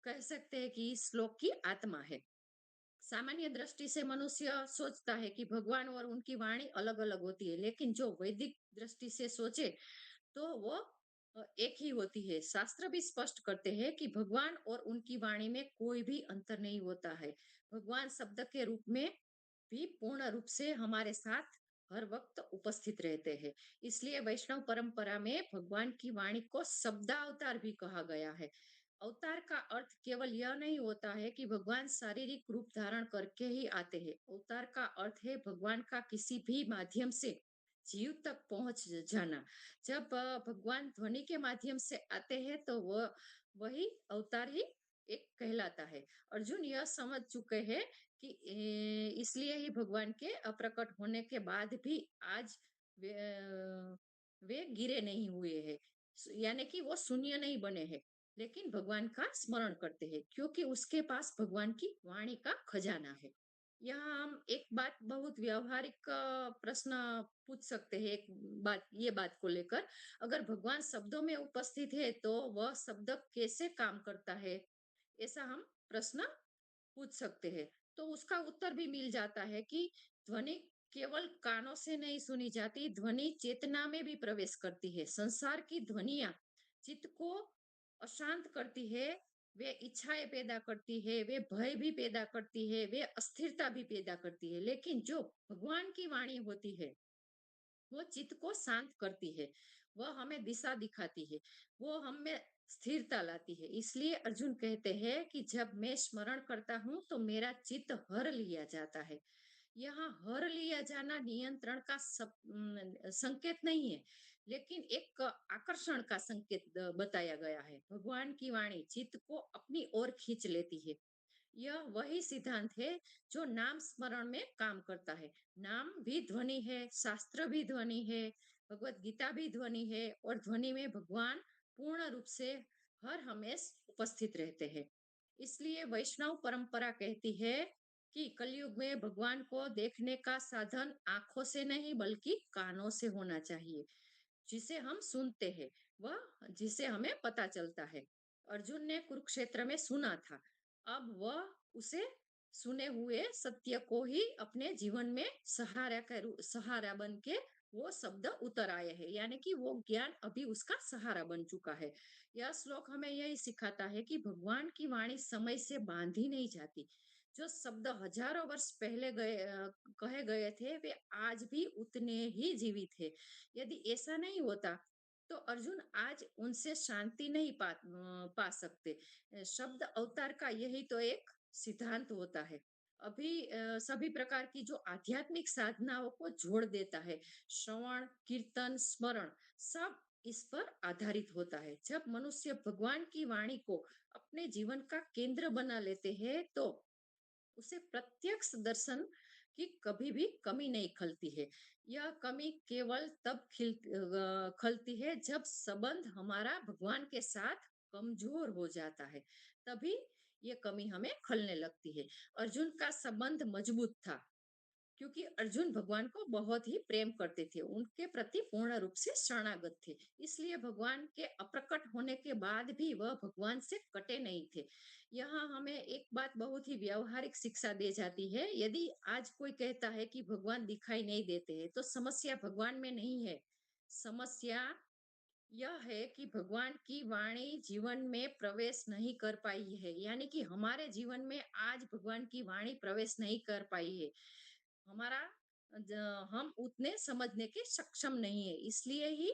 कह सकते हैं कि इस श्लोक की आत्मा है। सामान्य दृष्टि से मनुष्य सोचता है कि भगवान और उनकी वाणी अलग-अलग होती है, लेकिन जो वैदिक दृष्टि से सोचे तो वो एक ही होती है। शास्त्र भी स्पष्ट करते हैं कि भगवान और उनकी वाणी में कोई भी अंतर नहीं होता है। भगवान शब्द के रूप में भी पूर्ण रूप से हमारे साथ हर वक्त उपस्थित रहते हैं। इसलिए वैष्णव परंपरा में भगवान की वाणी को शब्दावतार भी कहा गया है। अवतार का अर्थ केवल यह नहीं होता है कि भगवान शारीरिक रूप धारण करके ही आते हैं। अवतार का अर्थ है भगवान का किसी भी माध्यम से जीव तक पहुंच जाना। जब भगवान ध्वनि के माध्यम से आते हैं तो वह वही अवतार ही एक कहलाता है। अर्जुन यह समझ चुके हैं कि इसलिए ही भगवान के अप्रकट होने के बाद भी आज वे, वे गिरे नहीं हुए हैं, यानी कि वो शून्य नहीं बने हैं, लेकिन भगवान का स्मरण करते हैं क्योंकि उसके पास भगवान की वाणी का खजाना है। यहाँ हम एक बात बहुत व्यवहारिक प्रश्न पूछ सकते हैं। एक बात को लेकर, अगर भगवान शब्दों में उपस्थित है तो वह शब्द कैसे काम करता है, ऐसा हम प्रश्न पूछ सकते हैं। तो उसका उत्तर भी मिल जाता है कि ध्वनि केवल कानों से नहीं सुनी जाती, ध्वनि चेतना में भी प्रवेश करती है। संसार की ध्वनियां चित्त को अशांत करती है, वे इच्छाएं पैदा करती है, वे भय भी पैदा करती है, वे अस्थिरता भी पैदा करती है। लेकिन जो भगवान की वाणी होती है वो चित्त को शांत करती है, वह हमें दिशा दिखाती है, वो हमें स्थिरता लाती है। इसलिए अर्जुन कहते हैं कि जब मैं स्मरण करता हूँ तो मेरा चित्त हर लिया जाता है। यहाँ हर लिया जाना नियंत्रण का संकेत नहीं है, लेकिन एक आकर्षण का संकेत बताया गया है। भगवान की वाणी चित्त को अपनी ओर खींच लेती है। यह वही सिद्धांत है जो नाम स्मरण में काम करता है। नाम भी ध्वनि है, शास्त्र भी ध्वनि है, भगवत गीता भी ध्वनि है और ध्वनि में भगवान पूर्ण रूप से हर हमेश उपस्थित रहते हैं। इसलिए वैष्णव परंपरा कहती है कि कलयुग में भगवान को देखने का साधन आंखों से नहीं बल्कि कानों से होना चाहिए। जिसे हम सुनते हैं, वह जिसे हमें पता चलता है। अर्जुन ने कुरुक्षेत्र में सुना था, अब वह उसे सुने हुए सत्य को ही अपने जीवन में सहारा बन के वो शब्द उतर आए हैं, यानी कि वो ज्ञान अभी उसका सहारा बन चुका है। यह श्लोक हमें यही सिखाता है कि भगवान की वाणी समय से बांधी नहीं जाती। जो शब्द हजारों वर्ष पहले कहे गए थे वे आज भी उतने ही जीवित है। यदि ऐसा नहीं होता तो अर्जुन आज उनसे शांति नहीं पा सकते। शब्द अवतार का यही तो एक सिद्धांत होता है। अभी सभी प्रकार की जो आध्यात्मिक साधनाओं को जोड़ देता है। श्रवण, कीर्तन, स्मरण सब इस पर आधारित होता है। जब मनुष्य भगवान की वाणी को अपने जीवन का केंद्र बना लेते हैं तो उसे प्रत्यक्ष दर्शन की कभी भी कमी नहीं खलती है। यह कमी केवल तब खलती है जब संबंध हमारा भगवान के साथ कमजोर हो जाता है, तभी ये कमी हमें खलने लगती है। अर्जुन का संबंध मजबूत था क्योंकि अर्जुन भगवान को बहुत ही प्रेम करते थे, उनके प्रति पूर्ण रूप से शरणागत थे। इसलिए भगवान के अप्रकट होने के बाद भी वह भगवान से कटे नहीं थे। यहाँ हमें एक बात बहुत ही व्यवहारिक शिक्षा दी जाती है। यदि आज कोई कहता है कि भगवान दिखाई नहीं देते हैं, तो समस्या भगवान में नहीं है। समस्या यह है कि भगवान की वाणी जीवन में प्रवेश नहीं कर पाई है, यानी कि हमारे जीवन में आज भगवान की वाणी प्रवेश नहीं कर पाई है। हमारा हम उतने समझने के सक्षम नहीं है, इसलिए ही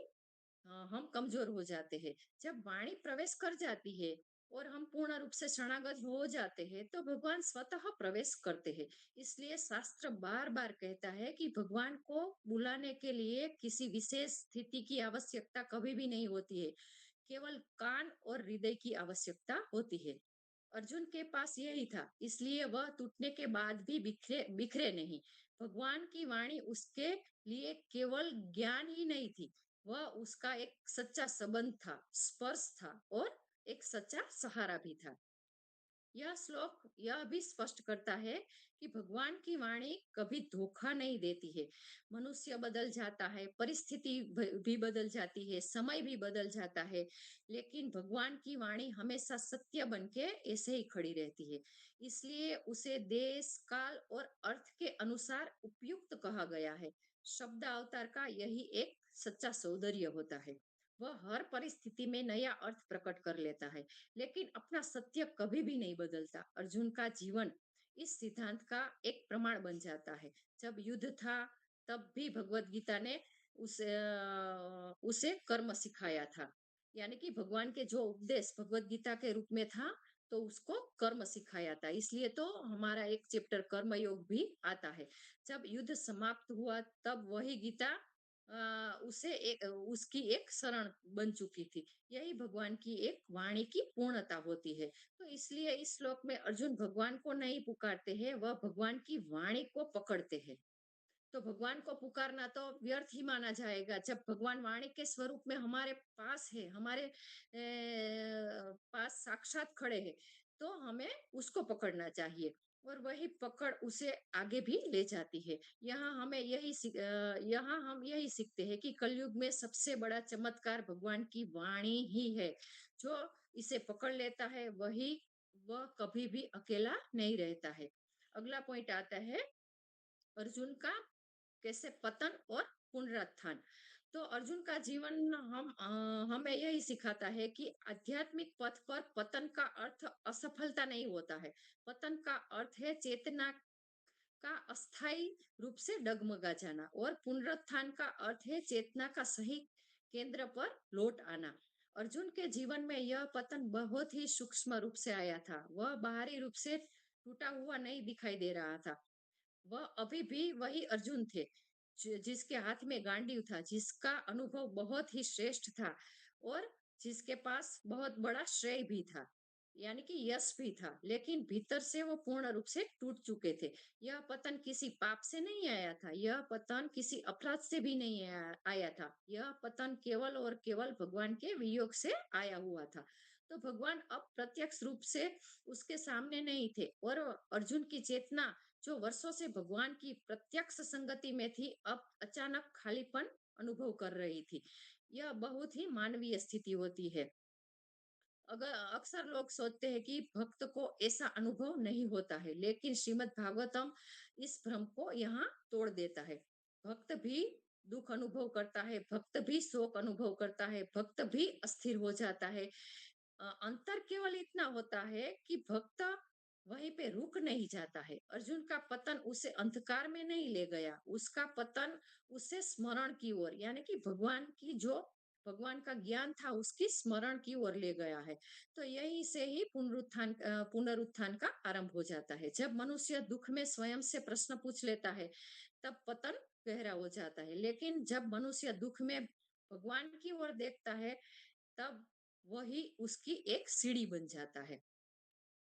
हम कमजोर हो जाते हैं। जब वाणी प्रवेश कर जाती है और हम पूर्ण रूप से शरणागत हो जाते हैं, तो भगवान स्वतः प्रवेश करते हैं। इसलिए शास्त्र बार बार कहता है कि भगवान को बुलाने के लिए किसी विशेष स्थिति की आवश्यकता कभी भी नहीं होती है, केवल कान और हृदय की आवश्यकता होती है। अर्जुन के पास यही था, इसलिए वह टूटने के बाद भी बिखरे बिखरे नहीं। भगवान की वाणी उसके लिए केवल ज्ञान ही नहीं थी, वह उसका एक सच्चा संबंध था, स्पर्श था और एक सच्चा सहारा भी था। यह श्लोक यह भी स्पष्ट करता है कि भगवान की वाणी कभी धोखा नहीं देती है। मनुष्य बदल जाता है, परिस्थिति भी बदल जाती है, समय भी बदल जाता है, लेकिन भगवान की वाणी हमेशा सत्य बन के ऐसे ही खड़ी रहती है। इसलिए उसे देश, काल और अर्थ के अनुसार उपयुक्त कहा गया है। शब्द अवतार का यही एक सच्चा सौंदर्य होता है। वह हर परिस्थिति में नया अर्थ प्रकट कर लेता है, लेकिन अपना सत्य कभी भी नहीं बदलता। अर्जुन का जीवन इस सिद्धांत का एक प्रमाण बन जाता है। जब युद्ध था, तब भी भगवत गीता ने उसे कर्म सिखाया था। यानी कि भगवान के जो उपदेश भगवत गीता के रूप में था, तो उसको कर्म सिखाया था। इसलिए तो हमारा एक चैप्टर कर्म योग भी आता है। जब युद्ध समाप्त हुआ, तब वही गीता उसकी एक शरण बन चुकी थी। यही भगवान की एक वाणी की पूर्णता होती है। तो इसलिए इस श्लोक में अर्जुन भगवान को नहीं पुकारते हैं, वह भगवान की वाणी को पकड़ते हैं। तो भगवान को पुकारना तो व्यर्थ ही माना जाएगा। जब भगवान वाणी के स्वरूप में हमारे पास है, हमारे पास साक्षात खड़े हैं, तो हमें उसको पकड़ना चाहिए और वही पकड़ उसे आगे भी ले जाती है। यहाँ हम यही सीखते हैं कि कलयुग में सबसे बड़ा चमत्कार भगवान की वाणी ही है। जो इसे पकड़ लेता है, वह कभी भी अकेला नहीं रहता है। अगला पॉइंट आता है अर्जुन का कैसे पतन और पुनरुत्थान। तो अर्जुन का जीवन हमें यही सिखाता है कि आध्यात्मिक पथ पर पतन का अर्थ असफलता नहीं होता है। पतन का अर्थ है चेतना का अस्थायी रूप से डगमगा जाना और पुनरुत्थान का अर्थ है चेतना का सही केंद्र पर लौट आना। अर्जुन के जीवन में यह पतन बहुत ही सूक्ष्म रूप से आया था। वह बाहरी रूप से टूटा हुआ नहीं दिखाई दे रहा था। वह अभी भी वही अर्जुन थे, जिसके हाथ में गांडीव था, जिसका अनुभव बहुत ही श्रेष्ठ था और जिसके पास बहुत बड़ा श्रेय भी था, यानी कि यश भी था, लेकिन भीतर से वो पूर्ण रूप से टूट चुके थे। यह पतन किसी पाप से नहीं आया था, यह पतन किसी अपराध से भी नहीं आया था, यह पतन केवल और केवल भगवान के वियोग से आया हुआ था। तो भगवान अब प्रत्यक्ष रूप से उसके सामने नहीं थे और अर्जुन की चेतना जो वर्षों से भगवान की प्रत्यक्ष संगति में थी, अब अचानक खालीपन अनुभव कर रही थी। यह बहुत ही मानवीय स्थिति होती है। अगर अक्सर लोग सोचते हैं कि भक्त को ऐसा अनुभव नहीं होता है, लेकिन श्रीमद् भागवतम इस भ्रम को यहाँ तोड़ देता है। भक्त भी दुख अनुभव करता है, भक्त भी शोक अनुभव करता है, भक्त भी अस्थिर हो जाता है। अंतर केवल इतना होता है कि भक्त वहीं पे रुक नहीं जाता है। अर्जुन का पतन उसे अंधकार में नहीं ले गया, उसका पतन उसे स्मरण की ओर, यानी कि भगवान का ज्ञान था, उसकी स्मरण की ओर ले गया है। तो यही से ही पुनरुत्थान का आरंभ हो जाता है। जब मनुष्य दुख में स्वयं से प्रश्न पूछ लेता है, तब पतन गहरा हो जाता है, लेकिन जब मनुष्य दुख में भगवान की ओर देखता है, तब वही उसकी एक सीढ़ी बन जाता है।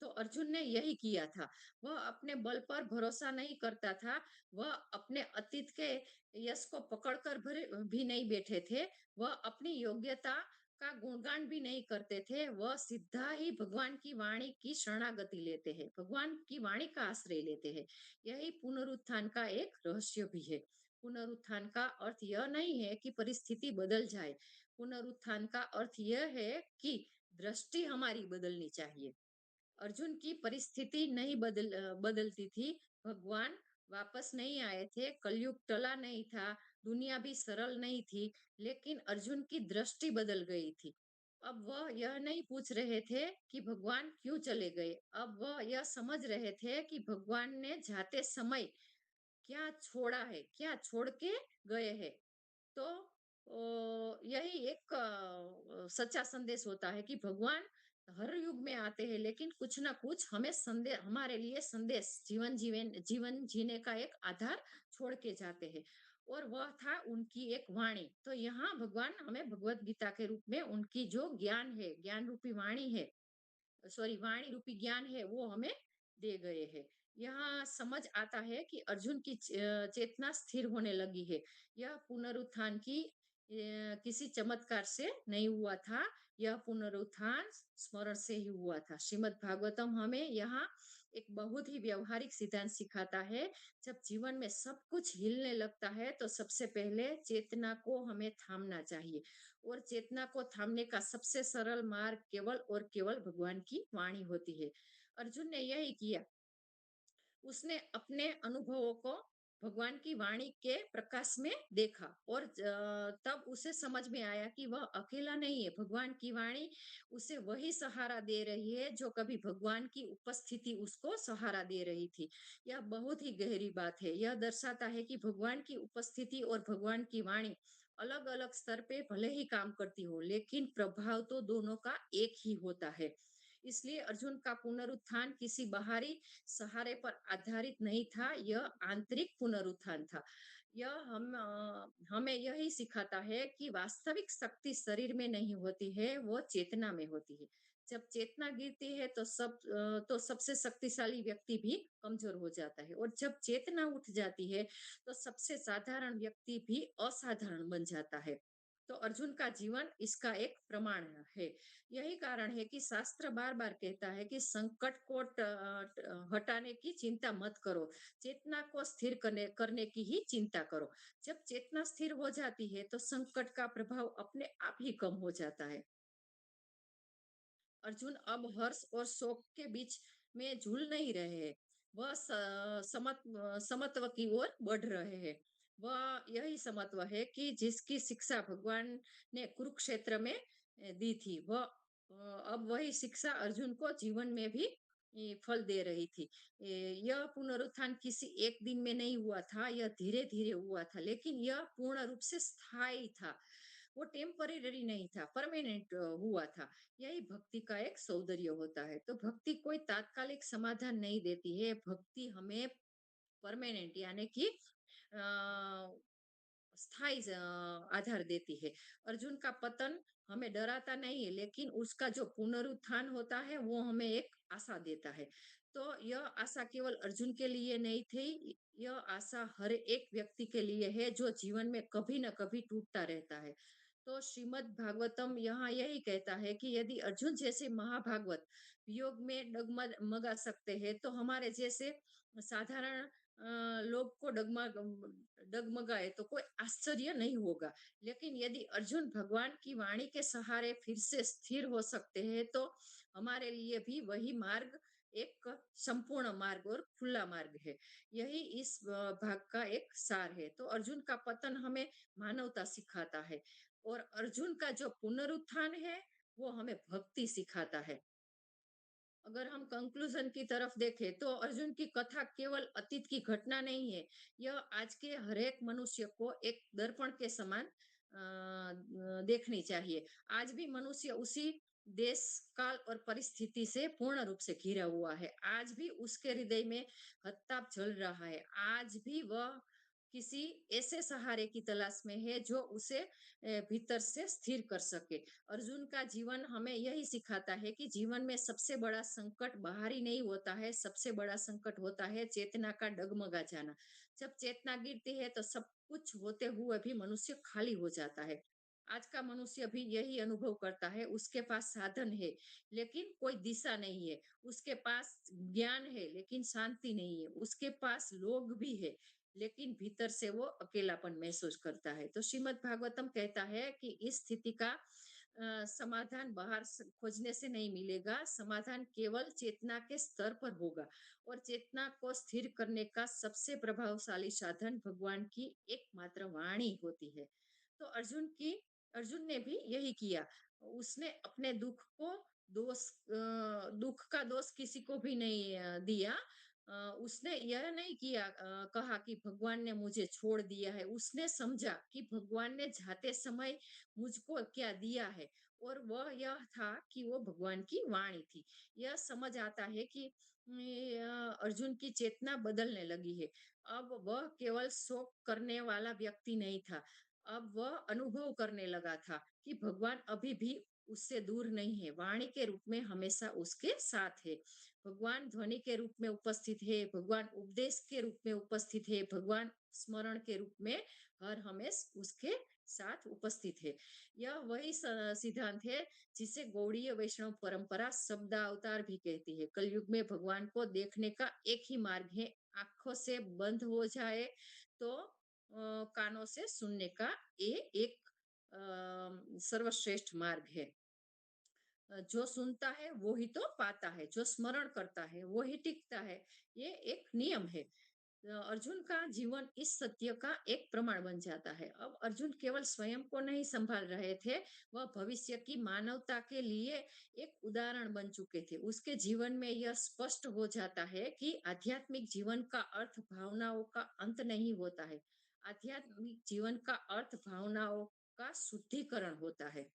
तो अर्जुन ने यही किया था। वह अपने बल पर भरोसा नहीं करता था, वह अपने अतीत के यश को पकड़कर भी नहीं बैठे थे, वह अपनी योग्यता का गुणगान भी नहीं करते थे, वह सीधा ही भगवान की वाणी की शरणागति लेते हैं, भगवान की वाणी का आश्रय लेते हैं। यही पुनरुत्थान का एक रहस्य भी है। पुनरुत्थान का अर्थ यह नहीं है कि परिस्थिति बदल जाए, पुनरुत्थान का अर्थ यह है कि दृष्टि हमारी बदलनी चाहिए। अर्जुन की परिस्थिति नहीं बदलती थी, भगवान वापस नहीं आए थे, कलयुग टला नहीं था, दुनिया भी सरल नहीं थी, लेकिन अर्जुन की दृष्टि बदल गई थी। अब वह यह नहीं पूछ रहे थे कि भगवान क्यों चले गए, अब वह यह समझ रहे थे कि भगवान ने जाते समय क्या छोड़ा है, क्या छोड़ के गए हैं। तो यही एक सच्चा संदेश होता है कि भगवान हर युग में आते हैं, लेकिन कुछ ना कुछ हमें संदेश, हमारे लिए संदेश, जीवन जीने का एक आधार छोड़ के जाते हैं। और वह था उनकी एक वाणी। तो यहाँ भगवान हमें भगवत गीता के रूप में उनकी जो ज्ञान है, ज्ञान रूपी वाणी है, सॉरी वाणी रूपी ज्ञान है, वो हमें दे गए हैं। यहाँ समझ आता है कि अर्जुन की चेतना स्थिर होने लगी है। यह पुनरुत्थान की किसी चमत्कार से नहीं हुआ था। यह पुनरुत्थान स्मरण से ही हुआ था। श्रीमद् भागवतम हमें यहाँ एक बहुत ही व्यवहारिक सिद्धांत सिखाता है। जब जीवन में सब कुछ हिलने लगता है, तो सबसे पहले चेतना को हमें थामना चाहिए। और चेतना को थामने का सबसे सरल मार्ग केवल और केवल भगवान की वाणी होती है। अर्जुन ने यही किया। उसने अपने अनुभवों को भगवान की वाणी के प्रकाश में देखा, और तब उसे समझ में आया कि वह अकेला नहीं है। भगवान की वाणी उसे वही सहारा दे रही है जो कभी भगवान की उपस्थिति उसको सहारा दे रही थी। यह बहुत ही गहरी बात है। यह दर्शाता है कि भगवान की उपस्थिति और भगवान की वाणी अलग अलग स्तर पे भले ही काम करती हो, लेकिन प्रभाव तो दोनों का एक ही होता है। इसलिए अर्जुन का पुनरुत्थान किसी बाहरी सहारे पर आधारित नहीं था, यह आंतरिक पुनरुत्थान था। यह हमें यही सिखाता है कि वास्तविक शक्ति शरीर में नहीं होती है, वो चेतना में होती है। जब चेतना गिरती है तो तो सबसे शक्तिशाली व्यक्ति भी कमजोर हो जाता है, और जब चेतना उठ जाती है तो सबसे साधारण व्यक्ति भी असाधारण बन जाता है। तो अर्जुन का जीवन इसका एक प्रमाण है। यही कारण है कि शास्त्र बार-बार कहता है कि संकट को हटाने की चिंता मत करो, चेतना को स्थिर करने करने की ही चिंता करो। जब चेतना स्थिर हो जाती है, तो संकट का प्रभाव अपने आप ही कम हो जाता है। अर्जुन अब हर्ष और शोक के बीच में झूल नहीं रहे हैं। वह समत्व की ओर बढ़ रहे हैं। वह यही समत्व है कि जिसकी शिक्षा भगवान ने कुरुक्षेत्र में दी थी, वह अब वही शिक्षा अर्जुन को जीवन में भी फल दे रही थी। यह पुनरुत्थान किसी एक दिन में नहीं हुआ था, यह धीरे-धीरे हुआ था, लेकिन यह पूर्ण रूप से स्थायी था। वो टेम्परेरी नहीं था, परमानेंट हुआ था। यही भक्ति का एक सौंदर्य होता है। तो भक्ति कोई तात्कालिक समाधान नहीं देती है, भक्ति हमें परमानेंट यानी कि स्थायी आधार देती है। अर्जुन का पतन हमें डराता नहीं है, लेकिन उसका जो पुनरुत्थान होता है, वो हमें एक आशा देता है। तो यह आशा केवल अर्जुन के लिए नहीं थी, यह आशा हर एक व्यक्ति के लिए है जो जीवन में कभी न कभी टूटता रहता है। तो श्रीमद् भागवतम यहाँ यही कहता है कि यदि अर्जुन जैसे महाभागवत वियोग में डगमगा सकते हैं, तो हमारे जैसे साधारण लोग को डगमगाए तो कोई आश्चर्य नहीं होगा। लेकिन यदि अर्जुन भगवान की वाणी के सहारे फिर से स्थिर हो सकते हैं, तो हमारे लिए भी वही मार्ग एक संपूर्ण मार्ग और खुला मार्ग है। यही इस भाग का एक सार है। तो अर्जुन का पतन हमें मानवता सिखाता है, और अर्जुन का जो पुनरुत्थान है, वो हमें भक्ति सिखाता है। अगर हम कंक्लूजन की तरफ देखें, तो अर्जुन की कथा केवल अतीत की घटना नहीं है, यह आज के हर एक मनुष्य को एक दर्पण के समान देखनी चाहिए। आज भी मनुष्य उसी देश, काल और परिस्थिति से पूर्ण रूप से घिरा हुआ है। आज भी उसके हृदय में हत्ताप चल रहा है। आज भी वह किसी ऐसे सहारे की तलाश में है जो उसे भीतर से स्थिर कर सके। अर्जुन का जीवन हमें यही सिखाता है कि जीवन में सबसे बड़ा संकट बाहरी नहीं होता है, सबसे बड़ा संकट होता है चेतना का डगमगा जाना। जब चेतना गिरती है, तो सब कुछ होते हुए भी मनुष्य खाली हो जाता है। आज का मनुष्य भी यही अनुभव करता है। उसके पास साधन है, लेकिन कोई दिशा नहीं है। उसके पास ज्ञान है, लेकिन शांति नहीं है। उसके पास लोग भी है, लेकिन भीतर से वो अकेलापन महसूस करता है। तो श्रीमद् भागवतम कहता है कि इस स्थिति का समाधान बाहर खोजने से नहीं मिलेगा, समाधान केवल चेतना के स्तर पर होगा, और चेतना को स्थिर करने का सबसे प्रभावशाली साधन भगवान की एकमात्र वाणी होती है। तो अर्जुन ने भी यही किया। उसने अपने दुख का दोष किसी को भी नहीं दिया। उसने यह नहीं किया, कहा कि भगवान ने मुझे छोड़ दिया है। उसने समझा कि भगवान ने जाते समय मुझको क्या दिया है, और वह यह था कि वो भगवान की वाणी थी। यह समझ आता है कि अर्जुन की चेतना बदलने लगी है। अब वह केवल शोक करने वाला व्यक्ति नहीं था। अब वह अनुभव करने लगा था कि भगवान अभी भी उससे दूर नहीं है, वाणी के रूप में हमेशा उसके साथ है। भगवान ध्वनि के रूप में उपस्थित है, भगवान उपदेश के रूप में उपस्थित है, भगवान स्मरण के रूप में हर हमेश उसके साथ उपस्थित है। यह वही सिद्धांत है जिसे गौड़ीय वैष्णव परंपरा शब्द अवतार भी कहती है। कलयुग में भगवान को देखने का एक ही मार्ग है, आंखों से बंद हो जाए तो कानों से सुनने का ये एक सर्वश्रेष्ठ मार्ग है। जो सुनता है वो ही तो पाता है, जो स्मरण करता है वो ही टिकता है। ये एक नियम है। अर्जुन का जीवन इस सत्य का एक प्रमाण बन जाता है। अब अर्जुन केवल स्वयं को नहीं संभाल रहे थे, वह भविष्य की मानवता के लिए एक उदाहरण बन चुके थे। उसके जीवन में यह स्पष्ट हो जाता है कि आध्यात्मिक जीवन का अर्थ भावनाओं का अंत नहीं होता है। आध्यात्मिक जीवन का अर्थ भावनाओं का शुद्धिकरण होता है।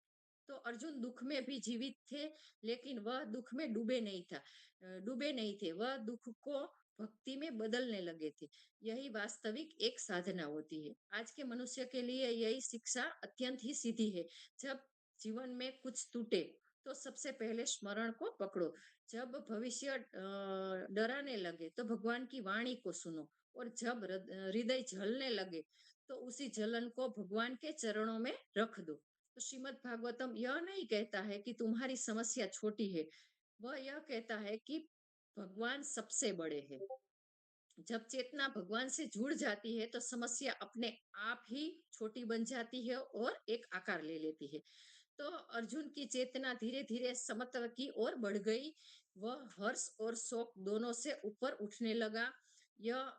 तो अर्जुन दुख में भी जीवित थे, लेकिन वह दुख में डूबे नहीं थे, वह दुख को भक्ति में बदलने लगे थे। यही वास्तविक एक साधना होती है। आज के मनुष्य के लिए यही शिक्षा अत्यंत ही सीधी है। जब जीवन में कुछ टूटे तो सबसे पहले स्मरण को पकड़ो। जब भविष्य डराने लगे तो भगवान की वाणी को सुनो, और जब हृदय जलने लगे तो उसी जलन को भगवान के चरणों में रख दो। तो श्रीमद् भागवतम यह नहीं कहता है कि तुम्हारी समस्या छोटी है, वह यह कहता है कि भगवान सबसे बड़े हैं। जब चेतना भगवान से जुड़ जाती है तो समस्या अपने आप ही छोटी बन जाती है और एक आकार ले लेती है। तो अर्जुन की चेतना धीरे धीरे समत्व की ओर बढ़ गई। वह हर्ष और शोक दोनों से ऊपर उठने लगा। यह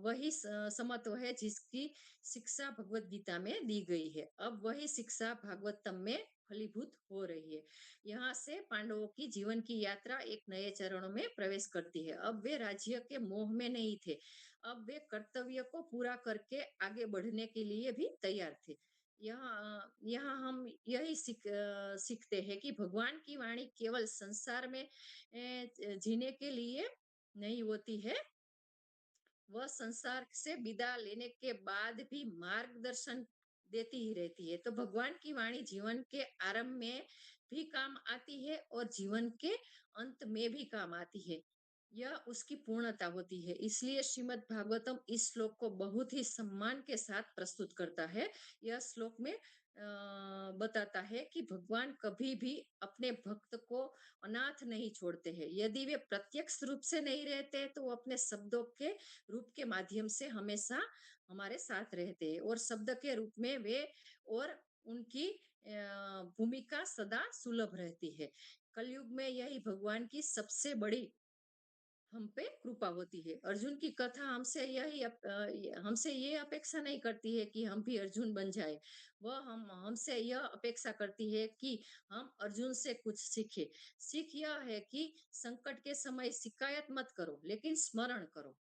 वही समत्व है जिसकी शिक्षा भगवत गीता में दी गई है। अब वही शिक्षा भागवतम में फलीभूत हो रही है। यहाँ से पांडवों की जीवन की यात्रा एक नए चरणों में प्रवेश करती है। अब वे राज्य के मोह में नहीं थे, अब वे कर्तव्य को पूरा करके आगे बढ़ने के लिए भी तैयार थे। यहाँ हम यही सीखते हैं कि भगवान की वाणी केवल संसार में जीने के लिए नहीं होती है, वह संसार से विदा लेने के बाद भी मार्गदर्शन देती ही रहती है। तो भगवान की वाणी जीवन के आरंभ में भी काम आती है और जीवन के अंत में भी काम आती है। यह उसकी पूर्णता होती है। इसलिए श्रीमद् भागवतम इस श्लोक को बहुत ही सम्मान के साथ प्रस्तुत करता है। यह श्लोक में बताता है कि भगवान कभी भी अपने भक्त को अनाथ नहीं छोड़ते हैं। यदि वे प्रत्यक्ष रूप से नहीं रहते तो वो अपने शब्दों के रूप के माध्यम से हमेशा हमारे साथ रहते हैं, और शब्द के रूप में वे और उनकी भूमिका सदा सुलभ रहती है। कलयुग में यही भगवान की सबसे बड़ी हम पे कृपा होती है। अर्जुन की कथा हमसे ये अपेक्षा नहीं करती है कि हम भी अर्जुन बन जाए। वह हमसे यह अपेक्षा करती है कि हम अर्जुन से कुछ सीखे। सीख यह है कि संकट के समय शिकायत मत करो, लेकिन स्मरण करो।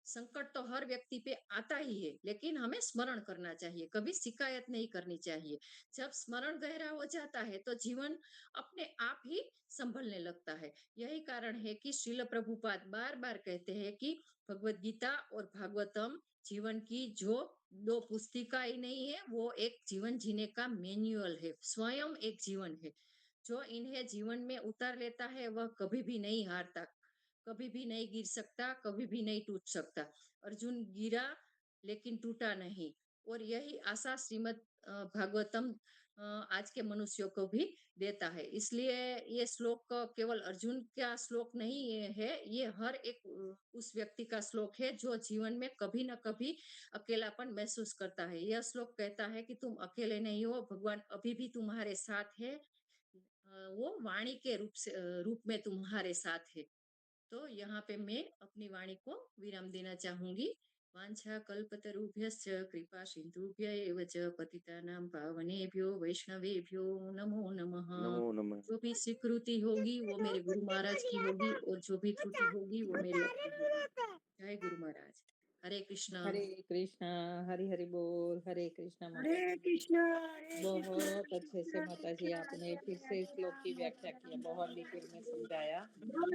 संकट तो हर व्यक्ति पे आता ही है, लेकिन हमें स्मरण करना चाहिए, कभी शिकायत नहीं करनी चाहिए। जब स्मरण गहरा हो जाता है तो जीवन अपने आप ही संभलने लगता है। यही कारण है कि श्रील प्रभुपाद बार बार कहते हैं कि भगवत गीता और भागवतम जीवन की जो दो पुस्तिका ही नहीं है, वो एक जीवन जीने का मैन्युअल है, स्वयं एक जीवन है। जो इन्हें जीवन में उतार लेता है वह कभी भी नहीं हारता, कभी भी नहीं गिर सकता, कभी भी नहीं टूट सकता। अर्जुन गिरा लेकिन टूटा नहीं, और यही आशा श्रीमद् भागवतम आज के मनुष्यों को भी देता है। इसलिए ये श्लोक केवल अर्जुन का श्लोक नहीं है, ये हर एक उस व्यक्ति का श्लोक है जो जीवन में कभी ना कभी अकेलापन महसूस करता है। यह श्लोक कहता है कि तुम अकेले नहीं हो, भगवान अभी भी तुम्हारे साथ है। वो वाणी के रूप में तुम्हारे साथ है। तो यहाँ पे मैं अपनी वाणी को विराम देना चाहूंगी। वांछा कल्पतरुभ्यश्च कृपा सिंधुभ्य एव च पतितानां पावनेभ्यो वैष्णवेभ्यो नमो नमः। नमो नमः। जो भी स्वीकृति होगी वो मेरे गुरु महाराज की होगी, और जो भी त्रुटि होगी वो मेरी अपनी होगी। जय गुरु महाराज। हरे कृष्ण। हरे कृष्णा, हरि हरि बोल, हरे कृष्णा माता हरे जी। कृष्णा हरे बहुत कृष्णा अच्छे से कृष्णा माता जी कृष्णा आपने हरे फिर से हरे श्लोक की राम व्याख्या राम किया, बहुत हरे डिटेल में हरे। समझाया। बोलो